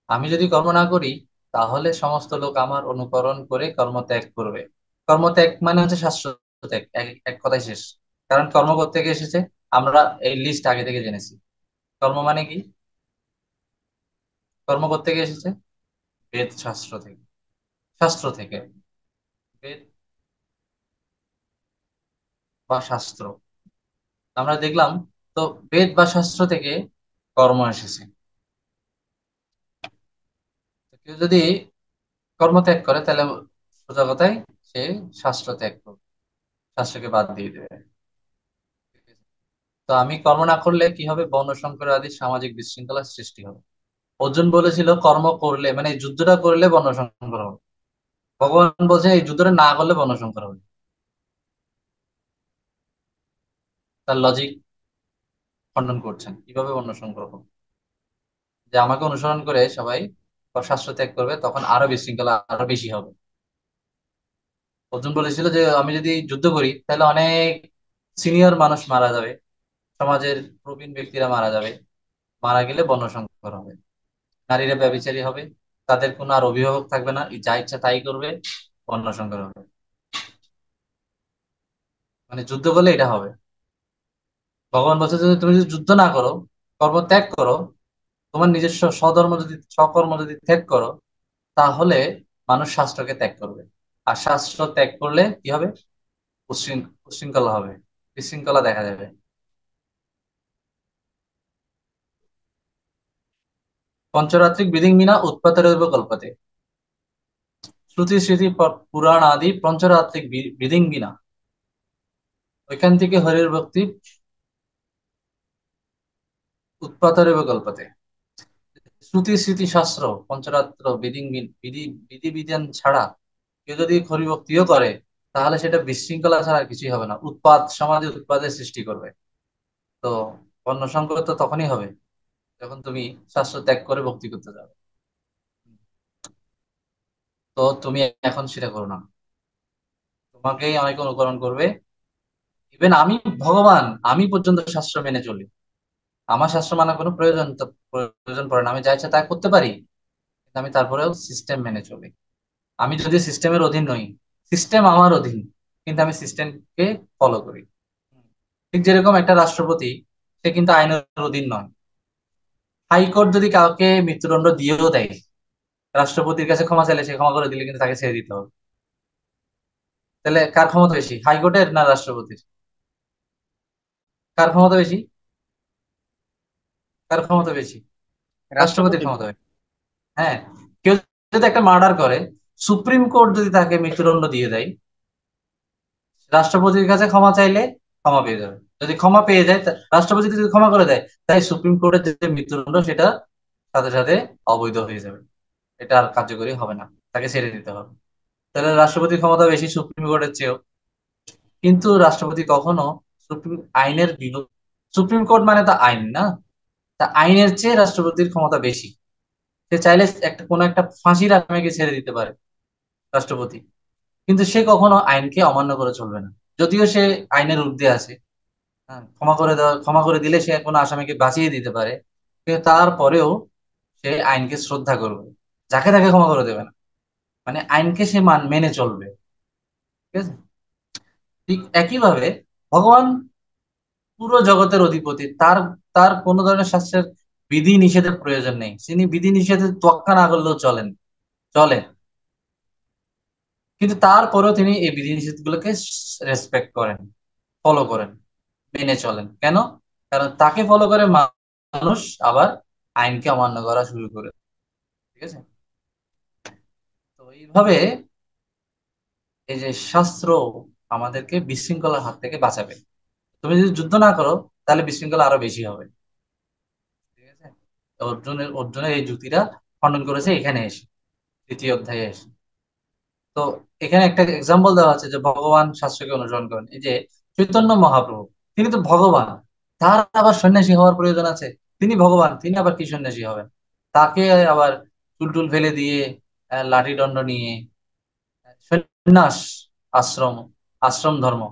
[SPEAKER 1] আমি যদি কর্ম না করি, তাহলে সমস্ত লোক আমার অনুকরণ করে কর্ম ত্যাগ করবে। কর্ম ত্যাগ মানে হচ্ছে শাস্ত্র ত্যাগ, এক এক কথায় শেষ। কারণ কর্ম থেকে এসেছে, আমরা এই লিস্ট আগে থেকে জেনেছি। কর্ম মানে কি? কর্ম থেকে এসেছে বেদ শাস্ত্র থেকে। শাস্ত্র থেকে, বেদ বা শাস্ত্র, আমরা দেখলাম। তো বেদ বা শাস্ত্র থেকে কর্ম এসেছে। তো কেউ যদি কর্ম ত্যাগ করে, তাহলে সোজা কথায় সে শাস্ত্র ত্যাগ করবে, শাস্ত্রকে বাদ দিয়ে দেবে। তো আমি কর্ম না করলে কি হবে? বর্ণ সংকর আদি সামাজিক বিশৃঙ্খলার সৃষ্টি হবে। অর্জুন বলেছিল কর্ম করলে, মানে এই যুদ্ধটা করলে বর্ণ সংকর হবে। ভগবান বলছেন এই যুদ্ধটা না করলে বর্ণ সংকর হবে। তার লজিক খণ্ডন করছেন, কিভাবে বর্ণ সংকর হবে? যে আমাকে অনুসরণ করে সবাই শাস্ত্র ত্যাগ করবে, তখন আরো বিশৃঙ্খলা আরো বেশি হবে। অর্জুন বলেছিল যে আমি যদি যুদ্ধ করি, তাহলে অনেক সিনিয়র মানুষ মারা যাবে, সমাজের প্রবীণ ব্যক্তিরা মারা যাবে। মারা গেলে বর্ণসংকর হবে, নারীরা ব্যভিচারী হবে, তাদের কোনো আর অভিভাবক থাকবে না, যা ইচ্ছা তাই করবে, বর্ণসংকর হবে। মানে যুদ্ধ করলে এটা হবে। ভগবান বলছে যে তুমি যদি যুদ্ধ না করো, কর্ম ত্যাগ করো, তোমার নিজস্ব স্বধর্ম যদি স্বকর্ম যদি ত্যাগ করো, তাহলে মানুষ শাস্ত্রকে ত্যাগ করবে। আর শাস্ত্র ত্যাগ করলে কি হবে? উশৃঙ্খলা হবে, বিশৃঙ্খলা দেখা যাবে। পঞ্চরাত্রিক বিধিং উৎপাতেরৈব কল্পতে। শ্রুতি স্মৃতি পুরাণ আদি পঞ্চরাত্রিক বিধিং বিনা, ওইখান থেকে হরির ভক্তি উৎপাতেরৈব কল্পতে। শ্রুতি স্মৃতি শাস্ত্র পঞ্চরাত্র বিধি বিধি বিধান ছাড়া কেউ যদি হরি ভক্তিও করে, তাহলে সেটা বিশৃঙ্খলা ছাড়া আর কিছুই হবে না, উৎপাত, সমাজে উৎপাদের সৃষ্টি করবে। তো বর্ণসংকর তো তখনই হবে যখন তুমি শাস্ত্র ত্যাগ করে ভক্তি করতে যাবে। তো তুমি এখন সেটা করো না, তোমাকেই অনেকে অনুকরণ করবে। ইভেন আমি ভগবান, আমি পর্যন্ত শাস্ত্র মেনে চলি। আমার শাস্ত্র মানার কোনো প্রয়োজন পড়ে না, আমি যা ইচ্ছা তা করতে পারি। কিন্তু আমি তারপরেও সিস্টেম মেনে চলি। আমি যদি সিস্টেমের অধীন নই, সিস্টেম আমার অধীন, কিন্তু আমি সিস্টেমকে ফলো করি। ঠিক যেরকম একটা রাষ্ট্রপতি, সে কিন্তু আইনের অধীন নয়। হাইকোর্ট যদি কাউকে মৃত্যুদণ্ড দিয়েও দেয়, রাষ্ট্রপতির কাছে ক্ষমা চাইলে সে ক্ষমা করে দিলে কিন্তু তাকে ছেড়ে দিতে হবে। তাহলে কার ক্ষমতা বেশি, হাইকোর্টের না রাষ্ট্রপতির? কার ক্ষমতা বেশি? কার ক্ষমতা বেশি? রাষ্ট্রপতির
[SPEAKER 2] রাষ্ট্রপতি।
[SPEAKER 1] ক্ষমতা বেশি। হ্যাঁ। কেউ যদি একটা মার্ডার করে, সুপ্রিম কোর্ট যদি তাকে মৃত্যুদণ্ড দিয়ে দেয়, রাষ্ট্রপতির কাছে ক্ষমা চাইলে ক্ষমা পেয়ে যাবে। যদি ক্ষমা পেয়ে যায় রাষ্ট্রপতি যদি ক্ষমা করে দেয়, তাই সুপ্রিম কোর্টের যে মৃত্যুদণ্ড সেটা সাথে সাথে অবৈধ হয়ে যাবে। এটা আর কার্যকরী হবে না, তাকে ছেড়ে দিতে হবে। তাহলে রাষ্ট্রপতির ক্ষমতা বেশি সুপ্রিম কোর্টের চেয়েও। কিন্তু রাষ্ট্রপতি কখনো সুপ্রিম আইনের বিরুদ্ধে, সুপ্রিম কোর্ট মানে তো আইন না, তা আইনের চেয়ে রাষ্ট্রপতির ক্ষমতা বেশি। সে চাইলে একটা কোনো একটা ফাঁসির আসামিকে ছেড়ে দিতে পারে রাষ্ট্রপতি, কিন্তু সে কখনো আইনকে অমান্য করে চলবে না। যদিও সে আইনের ঊর্ধ্বে আছে, হ্যাঁ, ক্ষমা করে দিলে সে কোনো আসামিকে বাঁচিয়ে দিতে পারে, কিন্তু তারপরেও সে আইনকে শ্রদ্ধা করবে, যাকে তাকে ক্ষমা করে দেবে না। মানে আইনকে সে মেনে চলবে। ঠিক আছে। ঠিক একইভাবে ভগবান পুরো জগতের অধিপতি, তার তার কোনো ধরনের শাস্ত্রের বিধি নিষেধের প্রয়োজন নেই, তিনি বিধি নিষেধের তোয়াক্কা না করলেও চলে। কিন্তু তারপরেও তিনি এই বিধি নিষেধ গুলোকে রেসপেক্ট করেন, ফলো করেন, মেনে চলেন। কেন? কারণ তাকে ফলো করে মানুষ আবার আইনকে অমান্য করা শুরু করে। ঠিক আছে। তো এইভাবে এই যে শাস্ত্র আমাদেরকে বিশৃঙ্খলার হাত থেকে বাঁচাবে। তুমি যদি যুদ্ধ না করো, তাহলে বিশৃঙ্খলা আরো বেশি হবে। ঠিক আছে। তো অর্জুনের এই যুক্তিটা খণ্ডন করেছে এখানে এসে, তৃতীয় অধ্যায়ে এসে। তো এখানে একটা এক্সাম্পল দেওয়া আছে যে ভগবান শাস্ত্রকে অনুসরণ করেন। এই যে চৈতন্য মহাপ্রভু, তিনি তো ভগবান, তার আবার সন্ন্যাসী হওয়ার প্রয়োজন আছে? তিনি ভগবান, তিনি আবার কি সন্ন্যাসী হবেন? তাকে আবার চুল টুল ফেলে দিয়ে লাঠি দণ্ড নিয়ে সন্ন্যাস আশ্রম, আশ্রম ধর্ম,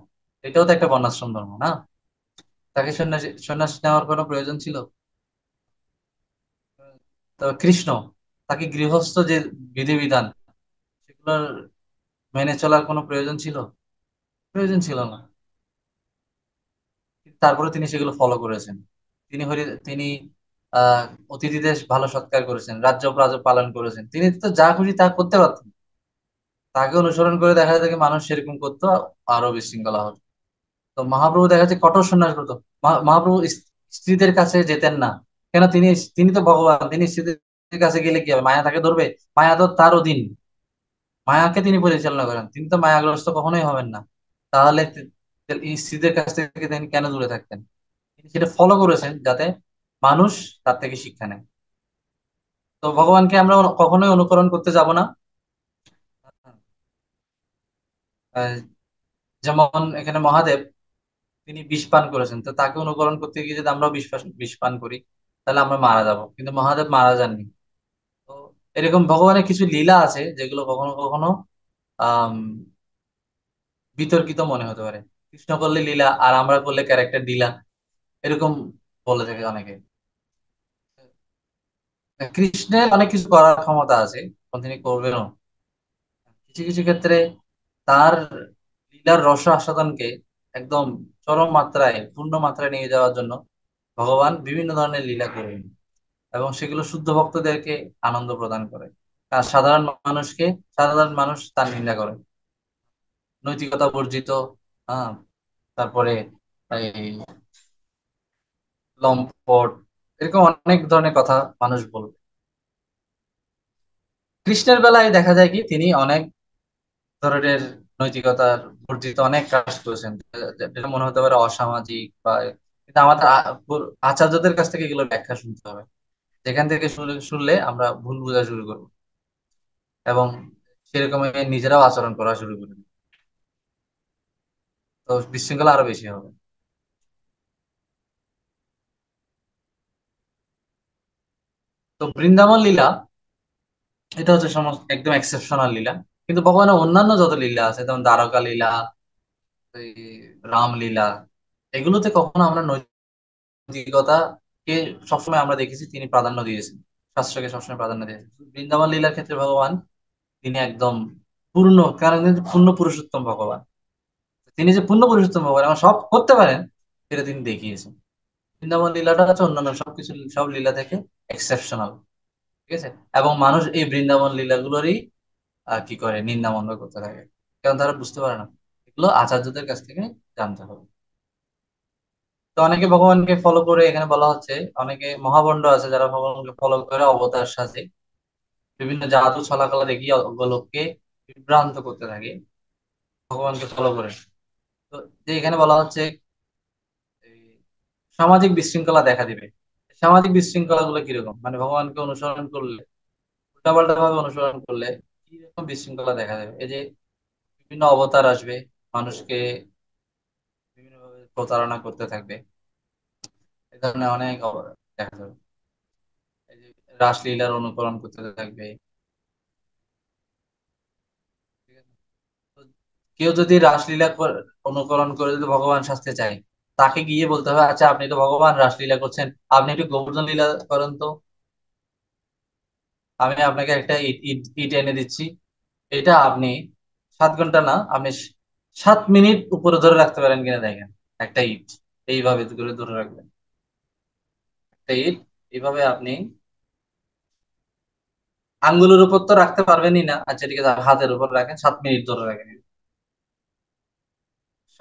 [SPEAKER 1] এটাও তো একটা বর্ণাশ্রম ধর্ম না? তাকে সন্ন্যাস নেওয়ার কোনো প্রয়োজন ছিল? তো কৃষ্ণ, তাকে গৃহস্থ যে বিধিবিধান সেগুলোর মেনে চলার কোনো প্রয়োজন ছিল? প্রয়োজন ছিল না। তারপরে তিনি সেগুলো ফলো করেছেন। তিনি আহ অতিথিদের ভালো সৎকার করেছেন, রাজ্য পালন করেছেন। তিনি তো যা খুশি তা করতে পারতেন। তাকে অনুসরণ করে দেখা যায় মানুষ সেরকম করতো, আরো বিশৃঙ্খলা হতো। তো মহাপ্রভু দেখা যাচ্ছে কঠোর সন্ন্যাস করতো। মহাপ্রভু স্ত্রীদের কাছে যেতেন না। কেন? তিনি তিনি তো ভগবান, তিনি স্ত্রীদের কাছে গেলে কি হবে? মায়া তাকে ধরবে? মায়া তো তার অধীন, মায়াকে তিনি পরিচালনা করেন, তিনি তো মায়াগ্রস্ত কখনোই হবেন না। তাহলে এই স্ত্রীদের কাছ থেকে তিনি কেন দূরে থাকতেন? তিনি সেটা ফলো করেছেন যাতে মানুষ তার থেকে শিক্ষা নেয়। তো ভগবানকে আমরা কখনোই অনুকরণ করতে যাব না। আহ, যেমন এখানে মহাদেব, তিনি বিষ পান করেছেন, তো তাকে অনুকরণ করতে গিয়ে যদি আমরাও বিষ পান করি, তাহলে আমরা মারা যাব। কিন্তু মহাদেব মারা যাননি। তো এরকম ভগবানের কিছু লীলা আছে যেগুলো কখনো কখনো আহ বিতর্কিত মনে হতে পারে। কৃষ্ণ করলে লীলা আর আমরা করলে ক্যারেক্টার লীলা, এরকম বলে থাকে অনেকে। কৃষ্ণের অনেক কিছু করার ক্ষমতা আছে, এবং তিনি করবেনও। কিছু কিছু ক্ষেত্রে তার লীলার রস আস্বাদনকে একদম চরম মাত্রায়, পূর্ণ মাত্রায় নিয়ে যাওয়ার জন্য ভগবান বিভিন্ন ধরনের লীলা করেন, এবং সেগুলো শুদ্ধ ভক্তদেরকে আনন্দ প্রদান করে। আর সাধারণ মানুষ তার নিন্দা করে, নৈতিকতা বর্জিত, হ্যাঁ, তারপরে এই লম্পট, এরকম অনেক ধরনের কথা মানুষ বলবে। কৃষ্ণের বেলায় দেখা যায় কি তিনি অনেক ধরনের নৈতিকতার বর্জিত অনেক কাজ করেছেন, যেটা মনে হতে পারে অসামাজিক বা, কিন্তু আমাদের আচার্যদের কাছ থেকে এগুলো ব্যাখ্যা শুনতে হবে। যেখান থেকে শুনলে আমরা ভুল বোঝা শুরু করবো, এবং সেরকম নিজেরাও আচরণ করা শুরু করবো। তো বিশৃঙ্খলা আরো বেশি হবে। তো বৃন্দাবন লীলা, এটা হচ্ছে সমস্ত একদম এক্সেপশনাল লীলা। কিন্তু ভগবানের অন্যান্য যত লীলা আছে, যেমন দ্বারকা লীলা, এই রামলীলা, এগুলোতে কখনো আমরা নৈতিকতাকে সবসময় আমরা দেখেছি তিনি প্রাধান্য দিয়েছেন, শাস্ত্রকে সবসময় প্রাধান্য দিয়েছেন। বৃন্দাবন লীলার ক্ষেত্রে ভগবান, তিনি একদম পূর্ণ, কারণ তিনি পূর্ণ পুরুষোত্তম ভগবান। তিনি যে পূর্ণ পুরুষোত্তম ভগবান এবং সব করতে পারেন, সেটা তিনি দেখিয়েছেন। বৃন্দাবন লীলাটা হচ্ছে অন্যান্য সবকিছু, সব লীলা থেকে এক্সেপশনাল। ঠিক আছে। এবং মানুষ এই বৃন্দাবন লীলাগুলোরই কি করে, নিন্দামন্দ করতে থাকে, কারণ তারা বুঝতে পারে না। এগুলো আচার্যদের কাছ থেকে জানতে হবে। তো অনেকে ভগবানকে ফলো করে, এখানে বলা হচ্ছে অনেকে মহাবন্ড আছে যারা ভগবানকে ফলো করে অবতার সাজে বিভিন্ন জাদু ছলাকলা দেখিয়ে লোককে বিভ্রান্ত করতে থাকে ভগবানকে ফলো করে। তো যে এখানে বলা হচ্ছে এই সামাজিক বিশৃঙ্খলা দেখা দিবে। সামাজিক বিশৃঙ্খলা গুলো কিরকম, মানে ভগবানকে অনুসরণ করলে, উল্টাপাল্টা ভাবে অনুসরণ করলে কিরকম বিশৃঙ্খলা দেখা যাবে? এই যে বিভিন্ন অবতার আসবে, মানুষকে বিভিন্ন ভাবে প্রতারণা করতে থাকবে, এই ধরনের অনেক দেখা যাবে। এই যে রাসলীলার অনুকরণ করতে থাকবে, ঠিক আছে? তো কেউ যদি অনুকরণ করে যদি ভগবান শাস্তে চায়, তাকে গিয়ে বলতে হবে, আচ্ছা আপনি তো ভগবান রাসলীলা করছেন, আপনি একটু গোবর্ধন লীলা করেন তো, আমি আপনাকে একটা ইট ইট ইট এনে দিচ্ছি, এটা আপনি 7 ঘন্টা না, আপনি 7 মিনিট উপরে ধরে রাখতে পারেন কিনা দেখেন। একটা ইট এইভাবে করে ধরে রাখবেন, একটা ইট এইভাবে আপনি আঙ্গুলের উপর তো রাখতে পারবেনই না, আচ্ছা ঠিক আছে হাতের উপর রাখেন, 7 মিনিট ধরে রাখেন।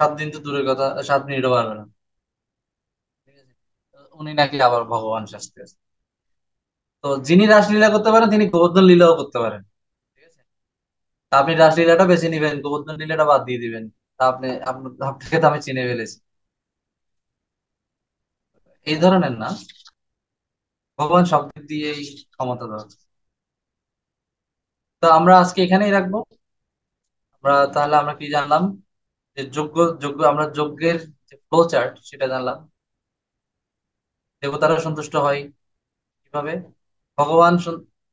[SPEAKER 1] 7 দিন তো দূরের কথা, 7 মিনিটও পারবে না, ঠিক আছে? তো উনি নাকি আবার ভগবান শাস্তি আছে। তো যিনি রাসলীলা করতে পারেন তিনি গোবর্ধন লীলাও করতে পারেন, ঠিক আছে? তা আপনি রাসলীলাটা বেছে নিবেন, গোবর্ধন লীলাটা বাদ দিয়ে দিবেন। তা আপনাকে তো আমি চিনে ফেলেছি। এই ধরনের না, ভগবান সব দিক দিয়েই ক্ষমতা দেওয়া। তো আমরা আজকে এখানেই রাখবো। আমরা কি জানলাম? যে আমরা যজ্ঞের যে ফ্লো চার্ট সেটা জানলাম। দেবতারা সন্তুষ্ট হয় কিভাবে? ভগবান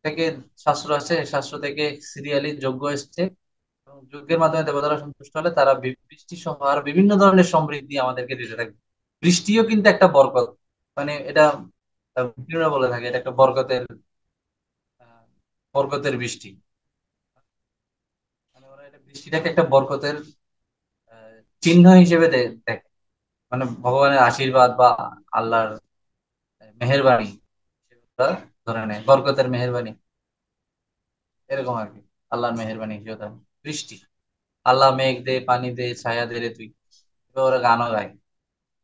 [SPEAKER 1] থেকে শাস্ত্র আছে, শাস্ত্র থেকে সিরিয়ালি যজ্ঞ এসছে, এবং যজ্ঞের মাধ্যমে দেবতারা সন্তুষ্ট হলে তারা বৃষ্টি সহ আর বিভিন্ন ধরনের সমৃদ্ধি আমাদেরকে দিতে থাকবে। বৃষ্টিও কিন্তু একটা বরকত, মানে এটা মুসলিমরা বলে থাকে এটা একটা আহ, বরকতের বৃষ্টি। মানে ওরা এটা বৃষ্টিটাকে একটা বরকতের চিহ্ন হিসেবে দেখে, মানে ভগবানের আশীর্বাদ বা আল্লাহর মেহেরবানি সেটা ধরে নেয়, বরকতের মেহেরবানি, এরকম আর কি। আল্লাহর মেহেরবানি হিসেবে ধরে নেয়। বৃষ্টি, আল্লাহ মেঘ দে পানি দে ছায়া দে রে তুই, এবার ওরা গানও গায়।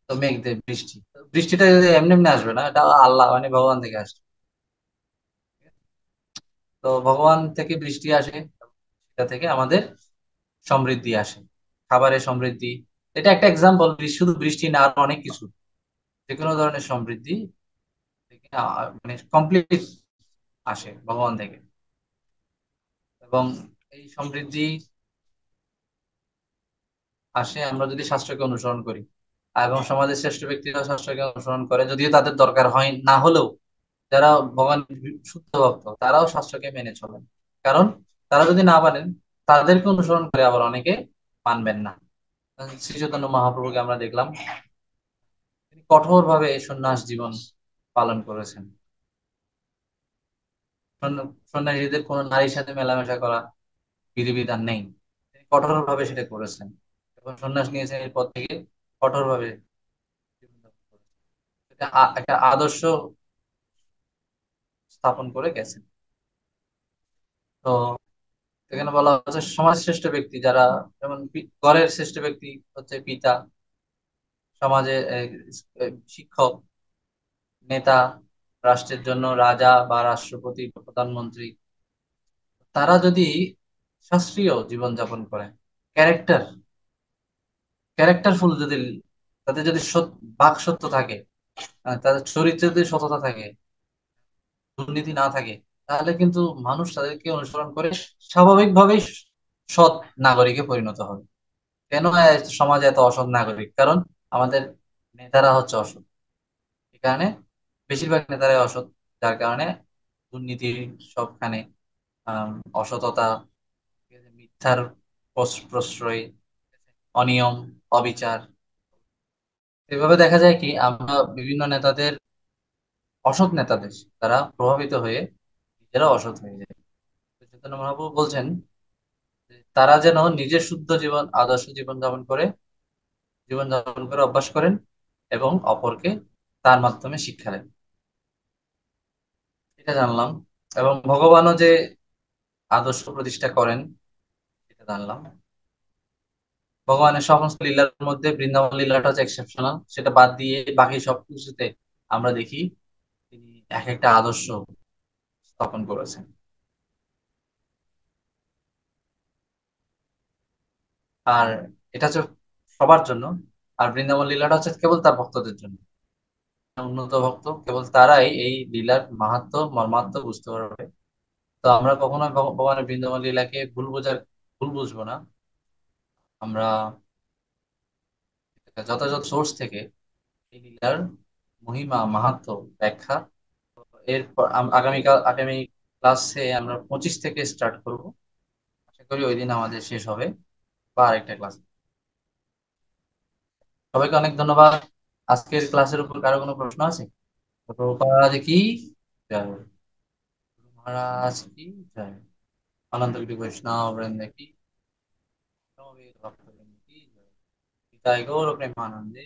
[SPEAKER 1] তো মেঘ দে বৃষ্টি, তো বৃষ্টিটা যদি এমনি এমনি আসবে না, এটা আল্লাহ মানে ভগবান থেকে আসবে। তো ভগবান থেকে বৃষ্টি আসে, সেটা থেকে আমাদের সমৃদ্ধি আসে, খাবারের সমৃদ্ধি। এটা একটা এক্সাম্পল, শুধু বৃষ্টি না, আরো অনেক কিছু, যে কোনো ধরনের সমৃদ্ধি থেকে মানে কমপ্লিট আসে ভগবান থেকে। এবং এই সমৃদ্ধি আসে আমরা যদি শাস্ত্রকে অনুসরণ করি, এবং সমাজের শ্রেষ্ঠ ব্যক্তিরা শাস্ত্রকে অনুসরণ করে, যদিও তাদের দরকার হয় না হলেও যারা ভগবান শুদ্ধ ভক্ত তারাও শাস্ত্রকে মেনে চলেন। কারণ তারা যদি না মানেন, তাদেরকে অনুসরণ করে আবার অনেকে মানবেন না। শ্রী চৈতন্য মহাপ্রভুকে আমরা দেখলাম, তিনি কঠোরভাবে সন্ন্যাস জীবন পালন করেছেন। সন্ন্যাসীদের কোনো নারীর সাথে মেলামেশা করা বিধিবিধান নেই, তিনি কঠোরভাবে সেটা করেছেন, এবং সন্ন্যাস নিয়েছেন এরপর থেকে কঠোরভাবে জীবনযাপন করেছেন। এটা একটা আদর্শ স্থাপন করে গেছেন। তো এখানে বলা হচ্ছে সমাজ শ্রেষ্ঠ ব্যক্তি যারা, যেমন ঘরের শ্রেষ্ঠ ব্যক্তি হচ্ছে পিতা, সমাজে শিক্ষক, নেতা, রাষ্ট্রের জন্য রাজা বা রাষ্ট্রপতি বা প্রধানমন্ত্রী, তারা যদি শাস্ত্রীয় জীবনযাপন করে, ক্যারেক্টার ক্যারেক্টারফুল যদি, তাদের যদি বাক সত্য থাকে, তাদের চরিত্রে যদি সততা থাকে, দুর্নীতি না থাকে, তাহলে কিন্তু মানুষ তাদেরকে অনুসরণ করে স্বাভাবিকভাবেই সৎ নাগরিকে পরিণত হবে। কেন সমাজে এত অসৎ নাগরিক? কারণ আমাদের নেতারা হচ্ছে অসৎ, এই কারণে বেশিরভাগ নেতারাই অসৎ, যার কারণে দুর্নীতি সবখানে, আম, অসততা, ঠিক আছে, মিথ্যার প্রশ্রয়, অনিয়ম, অবিচার। এভাবে দেখা যায় কি আমরা বিভিন্ন নেতাদের, অসৎ নেতাদের তারা প্রভাবিত হয়ে নিজেরা অসৎ হয়ে যায়। তো চৈতন্য মহাপ্রভু বলছেন যে তারা যেন নিজের শুদ্ধ জীবন আদর্শ জীবন যাপন করে অভ্যাস করেন, এবং অপরকে তার মাধ্যমে শিক্ষা দেন। এটা জানলাম। এবং ভগবানও যে আদর্শ প্রতিষ্ঠা করেন এটা জানলাম। ভগবানের সমস্ত লীলার মধ্যে বৃন্দাবন লীলাটা হচ্ছে এক্সেপশনাল। সেটা বাদ দিয়ে বাকি সব কিছুতে আমরা দেখি তিনি এক একটা আদর্শ স্থাপন করেছেন। আর এটা হচ্ছে সবার জন্য। আর বৃন্দাবন লীলাটা হচ্ছে কেবল তার ভক্তদের জন্য। উন্নত ভক্ত কেবল তারাই এই লীলার মাহাত্ম্য মর্মার্থ বুঝতে পারবে। তো আমরা কখনোই ভগবানের বৃন্দাবন লীলাকে ভুল বুঝবো না। আমরা যথাযথ সোর্স থেকে এই লীলার মহিমা মাহাত্ম্য ব্যাখ্যা, এরপর আগামী ক্লাসে আমরা 25 থেকে স্টার্ট করব। আশা করি ওই দিন আমাদের শেষ হবে, বা আরেকটা ক্লাস। সবাইকে অনেক ধন্যবাদ। আজকের ক্লাসের উপর কারো কোনো প্রশ্ন আছে? প্রভুপাদ কি জয়। গুরু মহারাজ কি জয়। অনন্ত কোটি বৈষ্ণব বৃন্দ কি, সমবেত ভক্তবৃন্দ কি জয়। নিতাই গৌর প্রেমানন্দে।